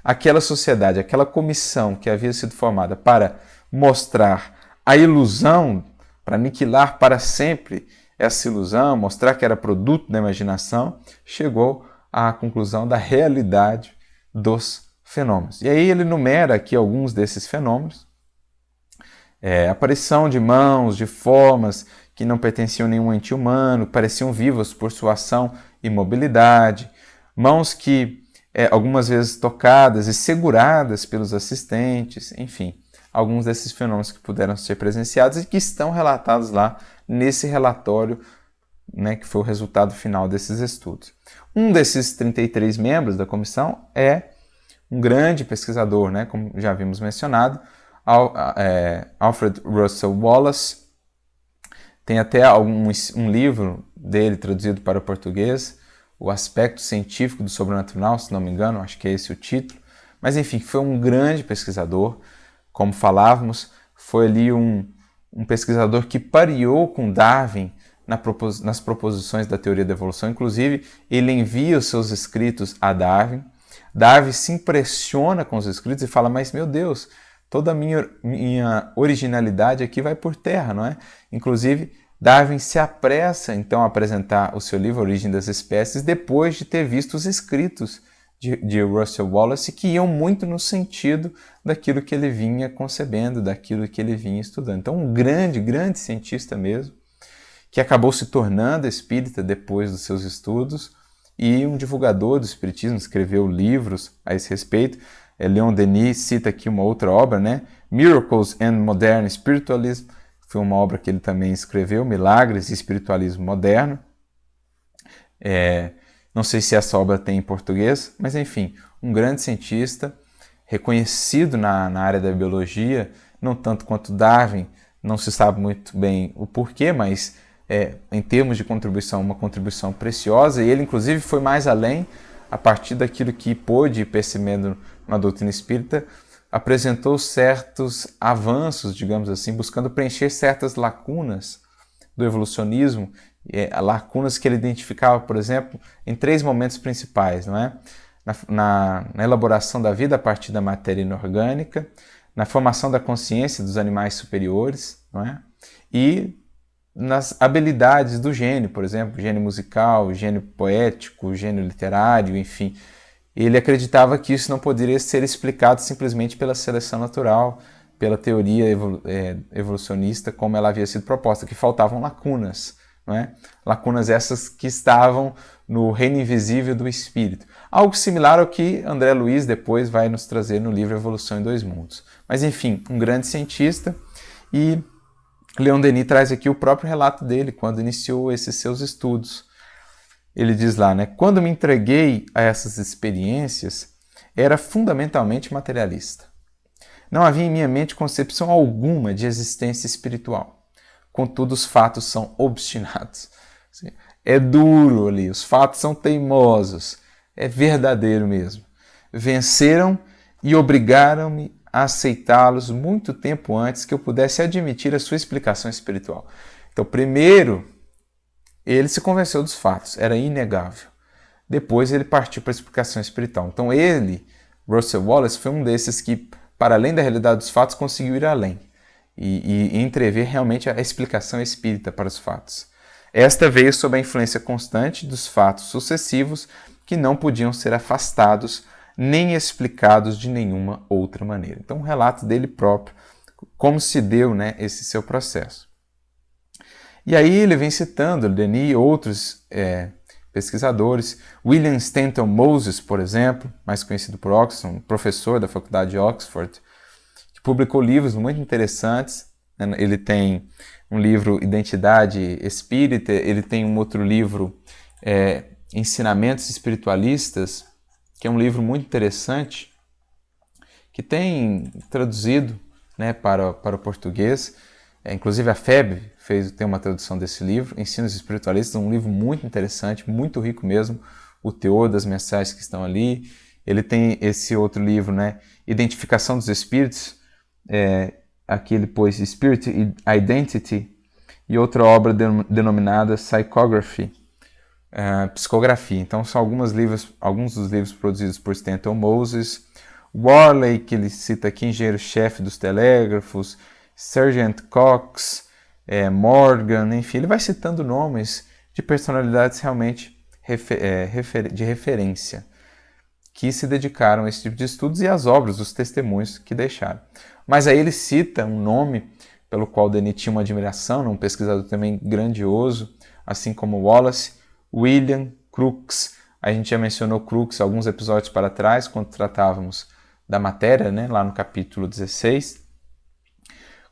aquela sociedade, aquela comissão que havia sido formada para mostrar a ilusão, para aniquilar para sempre essa ilusão, mostrar que era produto da imaginação, chegou à conclusão da realidade dos fenômenos. E aí ele enumera aqui alguns desses fenômenos. Aparição de mãos, de formas que não pertenciam a nenhum ente humano, pareciam vivas por sua ação e mobilidade, mãos que algumas vezes tocadas e seguradas pelos assistentes, enfim, alguns desses fenômenos que puderam ser presenciados e que estão relatados lá nesse relatório, né, que foi o resultado final desses estudos. Um desses 33 membros da comissão é um grande pesquisador, né, como já vimos mencionado, Alfred Russel Wallace. Tem até um livro dele traduzido para o português, O Aspecto Científico do Sobrenatural, se não me engano, acho que é esse o título. Mas enfim, foi um grande pesquisador, como falávamos, foi ali um pesquisador que pareou com Darwin nas proposições da teoria da evolução. Inclusive, ele envia os seus escritos a Darwin. Darwin se impressiona com os escritos e fala, mas meu Deus, toda a minha originalidade aqui vai por terra, não é? Inclusive, Darwin se apressa então a apresentar o seu livro Origem das Espécies depois de ter visto os escritos de Russel Wallace que iam muito no sentido daquilo que ele vinha concebendo, daquilo que ele vinha estudando. Então, um grande, grande cientista mesmo, que acabou se tornando espírita depois dos seus estudos e um divulgador do espiritismo, escreveu livros a esse respeito. Leon Denis cita aqui uma outra obra, né? Miracles and Modern Spiritualism, foi uma obra que ele também escreveu, Milagres e Espiritualismo Moderno. Não sei se essa obra tem em português, mas enfim, um grande cientista, reconhecido na área da biologia, não tanto quanto Darwin, não se sabe muito bem o porquê, mas em termos de contribuição, uma contribuição preciosa, e ele inclusive foi mais além, a partir daquilo que pôde ir percebendo na doutrina espírita, apresentou certos avanços, digamos assim, buscando preencher certas lacunas do evolucionismo, lacunas que ele identificava, por exemplo, em 3 momentos principais, não é? Na elaboração da vida a partir da matéria inorgânica, na formação da consciência dos animais superiores, não é? E nas habilidades do gênio, por exemplo, gênio musical, gênio poético, gênio literário, enfim. Ele acreditava que isso não poderia ser explicado simplesmente pela seleção natural, pela teoria evolucionista como ela havia sido proposta, que faltavam lacunas, não é? Lacunas essas que estavam no reino invisível do espírito. Algo similar ao que André Luiz depois vai nos trazer no livro Evolução em Dois Mundos. Mas enfim, um grande cientista, e Leon Denis traz aqui o próprio relato dele quando iniciou esses seus estudos. Ele diz lá, né? Quando me entreguei a essas experiências, era fundamentalmente materialista. Não havia em minha mente concepção alguma de existência espiritual. Contudo, os fatos são obstinados. É duro ali, os fatos são teimosos. É verdadeiro mesmo. Venceram e obrigaram-me a aceitá-los muito tempo antes que eu pudesse admitir a sua explicação espiritual. Então, primeiro, ele se convenceu dos fatos, era inegável. Depois ele partiu para a explicação espiritual. Então ele, Russel Wallace, foi um desses que, para além da realidade dos fatos, conseguiu ir além e entrever realmente a explicação espírita para os fatos. Esta veio sob a influência constante dos fatos sucessivos que não podiam ser afastados nem explicados de nenhuma outra maneira. Então, um relato dele próprio, como se deu, né, esse seu processo. E aí ele vem citando Denis e outros pesquisadores, William Stanton Moses, por exemplo, mais conhecido por Oxford, professor da Faculdade de Oxford, que publicou livros muito interessantes. Ele tem um livro Identidade Espírita, ele tem um outro livro, Ensinamentos Espiritualistas, que é um livro muito interessante, que tem traduzido, né, para o português. Inclusive a FEB tem uma tradução desse livro, Ensinos Espiritualistas, um livro muito interessante, muito rico mesmo, o teor das mensagens que estão ali. Ele tem esse outro livro, né, Identificação dos Espíritos, aqui ele pôs Spirit Identity, e outra obra denominada Psychography, Psicografia. Então são alguns dos livros produzidos por Stanton Moses, Worley, que ele cita aqui, engenheiro-chefe dos telégrafos, Sergeant Cox, Morgan, enfim, ele vai citando nomes de personalidades realmente de referência, que se dedicaram a esse tipo de estudos e às obras, os testemunhos que deixaram. Mas aí ele cita um nome pelo qual Denis tinha uma admiração, um pesquisador também grandioso, assim como Wallace, William Crookes. A gente já mencionou Crookes alguns episódios para trás, quando tratávamos da matéria, né, lá no capítulo 16.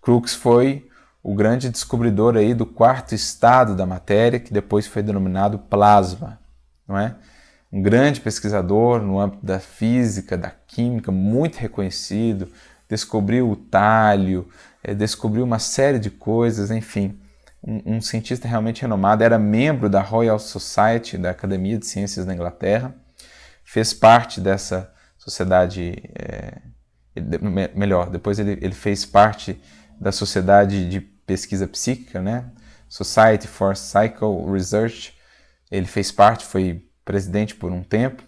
Crookes foi o grande descobridor aí do quarto estado da matéria, que depois foi denominado plasma, não é? Um grande pesquisador no âmbito da física, da química, muito reconhecido, descobriu o tálio, descobriu uma série de coisas, enfim, um cientista realmente renomado, era membro da Royal Society, da Academia de Ciências da Inglaterra, fez parte dessa sociedade, depois ele fez parte da Sociedade de Pesquisa Psíquica, né? Society for Psychical Research, ele fez parte, foi presidente por um tempo,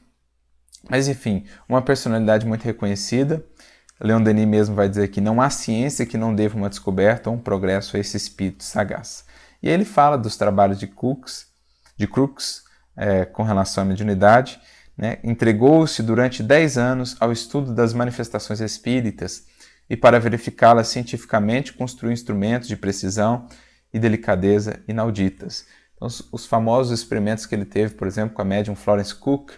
mas enfim, uma personalidade muito reconhecida. Leon Denis mesmo vai dizer que não há ciência que não deva uma descoberta ou um progresso a esse espírito sagaz. E ele fala dos trabalhos de Crookes com relação à mediunidade, né? Entregou-se durante 10 anos ao estudo das manifestações espíritas e para verificá-las cientificamente construiu instrumentos de precisão e delicadeza inauditas. Então, os famosos experimentos que ele teve, por exemplo, com a médium Florence Cook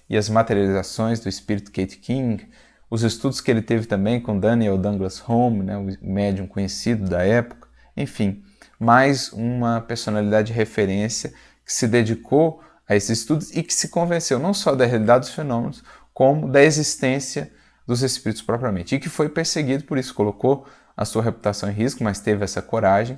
e as materializações do espírito Kate King, os estudos que ele teve também com Daniel Douglas Home, né, o médium conhecido da época, enfim, mais uma personalidade de referência que se dedicou a esses estudos e que se convenceu não só da realidade dos fenômenos, como da existência dos espíritos propriamente, e que foi perseguido por isso, colocou a sua reputação em risco, mas teve essa coragem,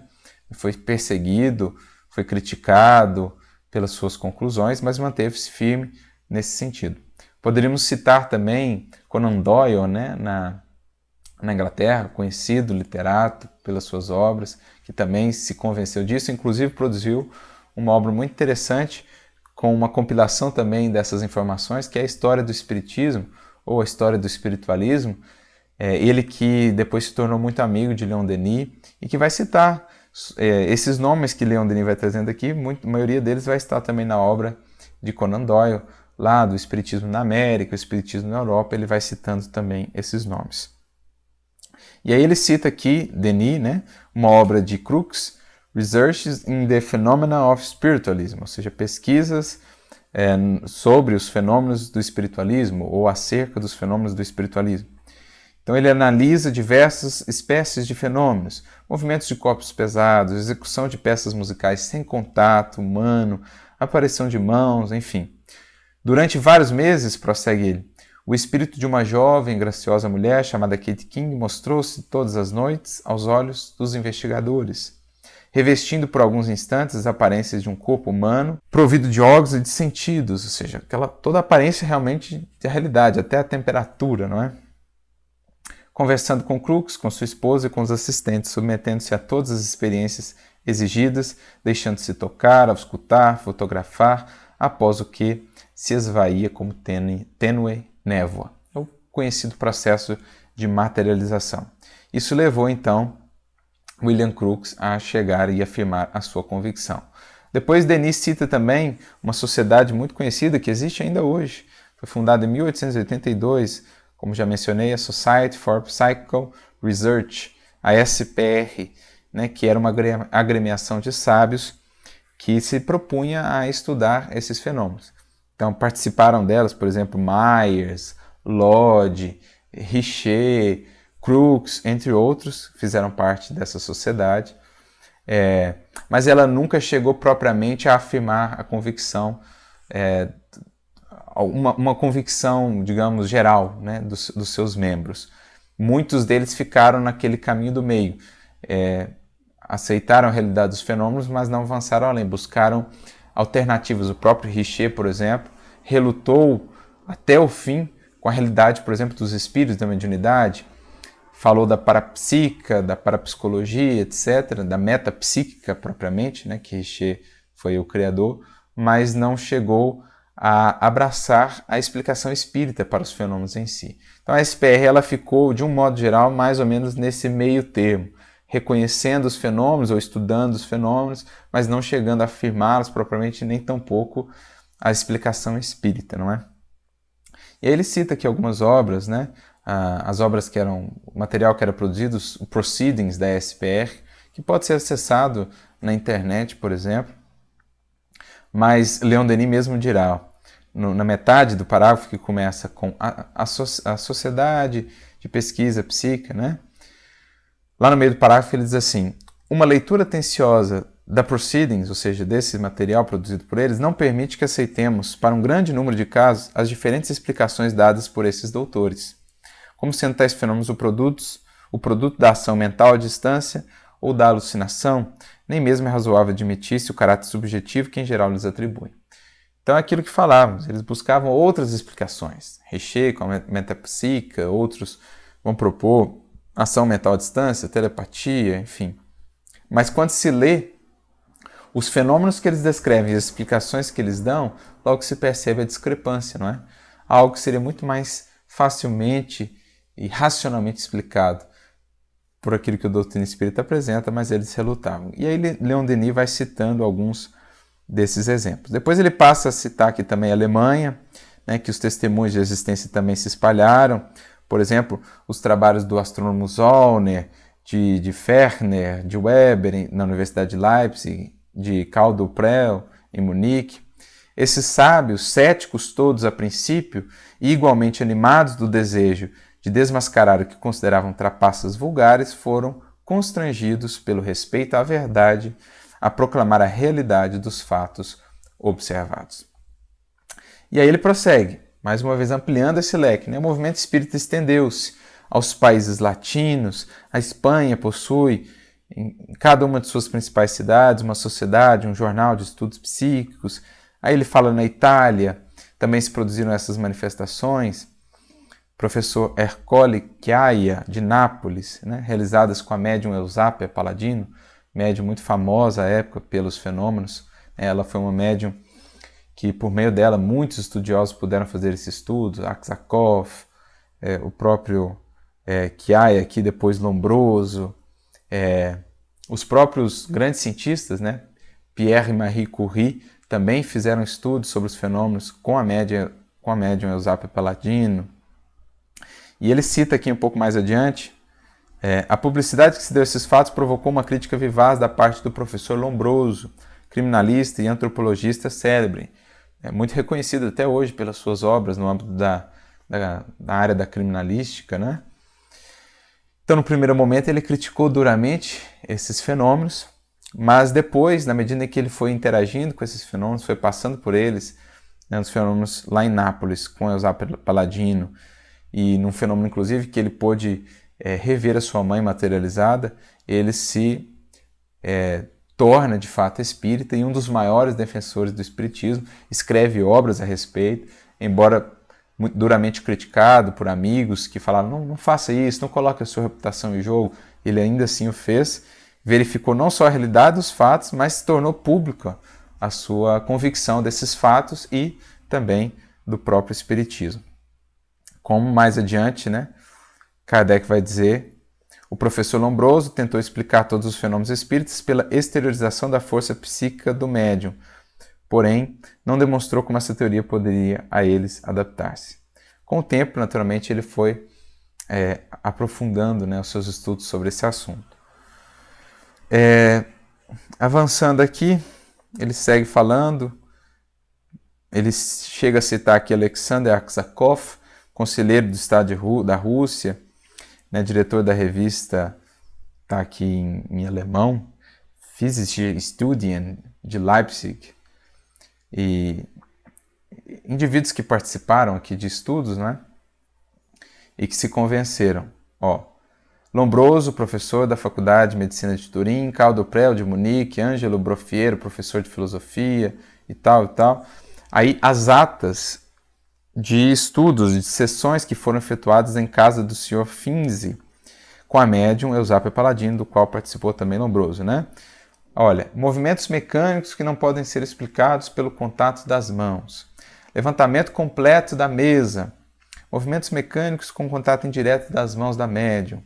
foi perseguido, foi criticado pelas suas conclusões, mas manteve-se firme nesse sentido. Poderíamos citar também Conan Doyle, né, na Inglaterra, conhecido literato pelas suas obras, que também se convenceu disso, inclusive produziu uma obra muito interessante com uma compilação também dessas informações, que é a História do Espiritismo, ou a História do Espiritualismo, ele que depois se tornou muito amigo de Leon Denis e que vai citar esses nomes que Leon Denis vai trazendo aqui, a maioria deles vai estar também na obra de Conan Doyle, lá do Espiritismo na América, o Espiritismo na Europa, ele vai citando também esses nomes. E aí ele cita aqui, Denis, né, uma obra de Crookes, Researches in the Phenomena of Spiritualism, ou seja, pesquisas sobre os fenômenos do espiritualismo ou acerca dos fenômenos do espiritualismo. Então ele analisa diversas espécies de fenômenos, movimentos de corpos pesados, execução de peças musicais sem contato humano, aparição de mãos, enfim. Durante vários meses, prossegue ele, o espírito de uma jovem, graciosa mulher chamada Kate King mostrou-se todas as noites aos olhos dos investigadores, revestindo por alguns instantes as aparências de um corpo humano, provido de órgãos e de sentidos, ou seja, toda a aparência realmente de realidade, até a temperatura, não é? Conversando com Crookes, com sua esposa e com os assistentes, submetendo-se a todas as experiências exigidas, deixando-se tocar, auscultar, fotografar, após o que se esvaía como tênue névoa, o conhecido processo de materialização. Isso levou, então, William Crookes a chegar e afirmar a sua convicção. Depois, Denis cita também uma sociedade muito conhecida que existe ainda hoje. Foi fundada em 1882, como já mencionei, a Society for Psychical Research, a SPR, né, que era uma agremiação de sábios que se propunha a estudar esses fenômenos. Então, participaram delas, por exemplo, Myers, Lodge, Richer, Crookes, entre outros, fizeram parte dessa sociedade, mas ela nunca chegou propriamente a afirmar a convicção, uma convicção, digamos, geral, né, dos seus membros. muitos deles ficaram naquele caminho do meio. Aceitaram a realidade dos fenômenos, mas não avançaram além, buscaram alternativas. O próprio Richer, por exemplo, relutou até o fim com a realidade, por exemplo, dos espíritos, da mediunidade, falou da parapsíquica, da parapsicologia, etc., da metapsíquica propriamente, né, que Richer foi o criador, mas não chegou a abraçar a explicação espírita para os fenômenos em si. Então a SPR ela ficou, de um modo geral, mais ou menos nesse meio termo, reconhecendo os fenômenos ou estudando os fenômenos, mas não chegando a afirmá-los propriamente, nem tampouco a explicação espírita, não é? E aí ele cita aqui algumas obras, né? As obras que eram, o material que era produzido, os proceedings da SPR, que pode ser acessado na internet, por exemplo, mas Leon Denis mesmo dirá, na metade do parágrafo que começa com a Sociedade de Pesquisa Psíquica, né? Lá no meio do parágrafo ele diz assim: uma leitura atenciosa da Proceedings, ou seja, desse material produzido por eles, não permite que aceitemos, para um grande número de casos, as diferentes explicações dadas por esses doutores, como sendo tais fenômenos o produto da ação mental à distância ou da alucinação, nem mesmo é razoável admitir-se o caráter subjetivo que em geral lhes atribui. Então é aquilo que falávamos, eles buscavam outras explicações. Richer com a metapsíquica, outros vão propor ação mental à distância, telepatia, enfim. Mas quando se lê os fenômenos que eles descrevem e as explicações que eles dão, logo se percebe a discrepância, não é? Algo que seria muito mais facilmente e racionalmente explicado por aquilo que o doutrina espírita apresenta, mas eles relutavam. E aí Leon Denis vai citando alguns desses exemplos. Depois ele passa a citar aqui também a Alemanha, né, que os testemunhos de existência também se espalharam. Por exemplo, os trabalhos do astrônomo Zollner, de Ferner, de Weber na Universidade de Leipzig, de Caldo-Prel em Munique. Esses sábios, céticos todos a princípio, e igualmente animados do desejo de desmascarar o que consideravam trapaças vulgares, foram constrangidos pelo respeito à verdade a proclamar a realidade dos fatos observados. E aí ele prossegue, mais uma vez ampliando esse leque, né? O movimento espírita estendeu-se aos países latinos, a Espanha possui em cada uma de suas principais cidades uma sociedade, um jornal de estudos psíquicos. Aí ele fala na Itália, também se produziram essas manifestações. Professor Ercole Chiaia, de Nápoles, né, realizadas com a médium Eusápia Paladino, médium muito famosa à época pelos fenômenos. Ela foi uma médium que, por meio dela, muitos estudiosos puderam fazer esse estudo, Aksakov, o próprio Chiaia, aqui depois Lombroso, os próprios grandes cientistas, né, Pierre e Marie Curie, também fizeram estudos sobre os fenômenos com a médium Eusápia Paladino. E ele cita aqui um pouco mais adiante, a publicidade que se deu a esses fatos provocou uma crítica vivaz da parte do professor Lombroso, criminalista e antropologista célebre, muito reconhecido até hoje pelas suas obras no âmbito da área da criminalística, né? Então, no primeiro momento, ele criticou duramente esses fenômenos, mas depois, na medida em que ele foi interagindo com esses fenômenos, foi passando por eles, né, os fenômenos lá em Nápoles, com Eusápio Paladino, e num fenômeno, inclusive, que ele pôde rever a sua mãe materializada, ele se torna, de fato, espírita e um dos maiores defensores do espiritismo, escreve obras a respeito, embora muito duramente criticado por amigos que falaram, não faça isso, não coloque a sua reputação em jogo. Ele ainda assim o fez, verificou não só a realidade dos fatos, mas se tornou pública a sua convicção desses fatos e também do próprio espiritismo. Como mais adiante, né, Kardec vai dizer, o professor Lombroso tentou explicar todos os fenômenos espíritas pela exteriorização da força psíquica do médium, porém não demonstrou como essa teoria poderia a eles adaptar-se. Com o tempo, naturalmente, ele foi aprofundando, né, os seus estudos sobre esse assunto. Avançando aqui, ele segue falando, ele chega a citar aqui Alexander Aksakov, conselheiro do Estado da Rússia, né, diretor da revista, está aqui em alemão, Physische Studien de Leipzig, e indivíduos que participaram aqui de estudos, né, e que se convenceram. Ó, Lombroso, professor da Faculdade de Medicina de Turim, Caldo Prel de Munique, Ângelo Brofiero, professor de filosofia e tal e tal. Aí as atas de estudos, de sessões que foram efetuadas em casa do Sr. Finzi, com a médium Eusápia Paladino, do qual participou também Lombroso, né? Olha, movimentos mecânicos que não podem ser explicados pelo contato das mãos. Levantamento completo da mesa. Movimentos mecânicos com contato indireto das mãos da médium.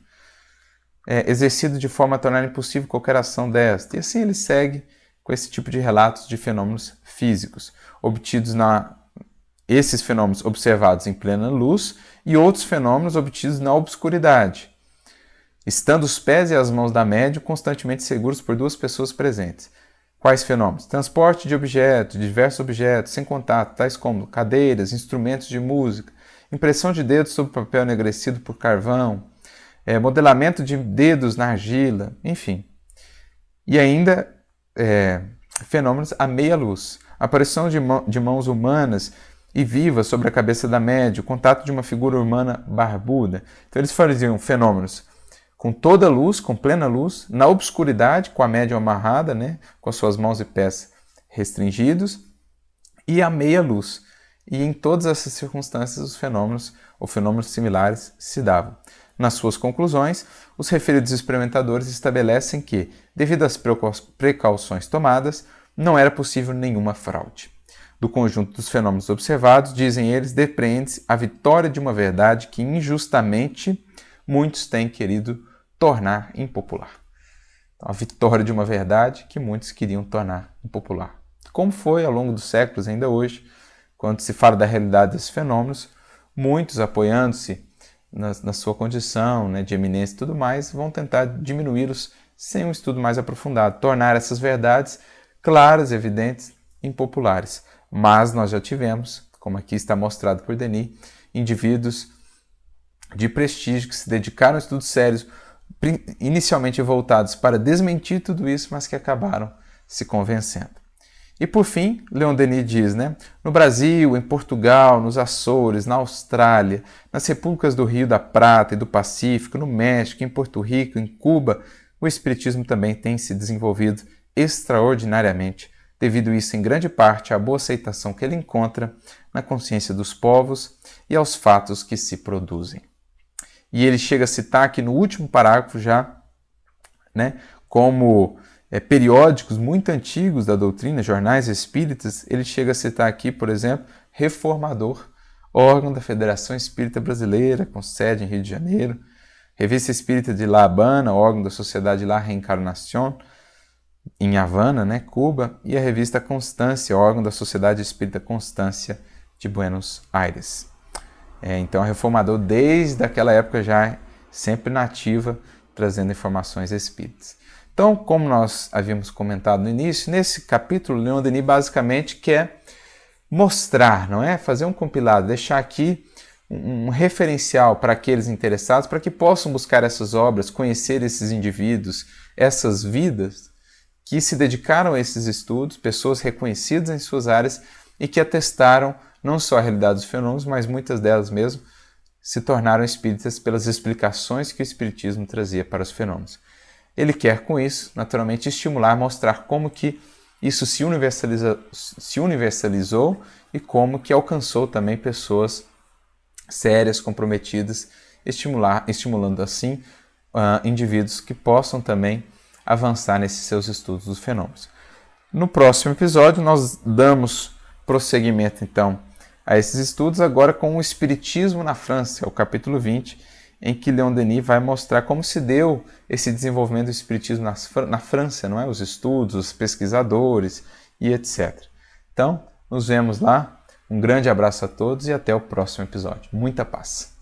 Exercido de forma a tornar impossível qualquer ação desta. E assim ele segue com esse tipo de relatos de fenômenos físicos, obtidos esses fenômenos observados em plena luz e outros fenômenos obtidos na obscuridade, estando os pés e as mãos da médium constantemente seguros por duas pessoas presentes. Quais fenômenos? Transporte de objetos, de diversos objetos, sem contato, tais como cadeiras, instrumentos de música, impressão de dedos sobre papel enegrecido por carvão, modelamento de dedos na argila, enfim. E ainda fenômenos à meia luz, aparição de mãos humanas e vivas sobre a cabeça da médium, contato de uma figura humana barbuda. Então eles faziam fenômenos com toda a luz, com plena luz, na obscuridade, com a médium amarrada, né, com as suas mãos e pés restringidos, e a meia luz. E em todas essas circunstâncias os fenômenos ou fenômenos similares se davam. Nas suas conclusões, os referidos experimentadores estabelecem que, devido às precauções tomadas, não era possível nenhuma fraude. Do conjunto dos fenômenos observados, dizem eles, depreende-se a vitória de uma verdade que injustamente muitos têm querido tornar impopular. Então, a vitória de uma verdade que muitos queriam tornar impopular. Como foi ao longo dos séculos, ainda hoje, quando se fala da realidade desses fenômenos, muitos, apoiando-se na sua condição, né, de eminência e tudo mais, vão tentar diminuí-los sem um estudo mais aprofundado, tornar essas verdades claras, evidentes, impopulares. Mas nós já tivemos, como aqui está mostrado por Denis, indivíduos de prestígio que se dedicaram a estudos sérios, inicialmente voltados para desmentir tudo isso, mas que acabaram se convencendo. E por fim, Leon Denis diz, né, no Brasil, em Portugal, nos Açores, na Austrália, nas repúblicas do Rio da Prata e do Pacífico, no México, em Porto Rico, em Cuba, o espiritismo também tem se desenvolvido extraordinariamente, devido isso em grande parte à boa aceitação que ele encontra na consciência dos povos e aos fatos que se produzem. E ele chega a citar aqui no último parágrafo já, né, como periódicos muito antigos da doutrina, jornais espíritas, ele chega a citar aqui, por exemplo, Reformador, órgão da Federação Espírita Brasileira, com sede em Rio de Janeiro, Revista Espírita de La Habana, órgão da Sociedade La Reencarnación, em Havana, né, Cuba, e a Revista Constância, órgão da Sociedade Espírita Constância de Buenos Aires. Então, a Reformador, desde aquela época, já é sempre nativa, trazendo informações espíritas. Então, como nós havíamos comentado no início, nesse capítulo, Leon Denis basicamente quer mostrar, não é? Fazer um compilado, deixar aqui um referencial para aqueles interessados, para que possam buscar essas obras, conhecer esses indivíduos, essas vidas que se dedicaram a esses estudos, pessoas reconhecidas em suas áreas e que atestaram não só a realidade dos fenômenos, mas muitas delas mesmo se tornaram espíritas pelas explicações que o espiritismo trazia para os fenômenos. Ele quer, com isso, naturalmente, estimular, mostrar como que isso se universalizou e como que alcançou também pessoas sérias, comprometidas, estimulando assim indivíduos que possam também avançar nesses seus estudos dos fenômenos. No próximo episódio, nós damos prosseguimento, então, a esses estudos, agora com o Espiritismo na França, é o capítulo 20, em que Leon Denis vai mostrar como se deu esse desenvolvimento do Espiritismo na França, não é? Os estudos, os pesquisadores e etc. Então, nos vemos lá. Um grande abraço a todos e até o próximo episódio. Muita paz!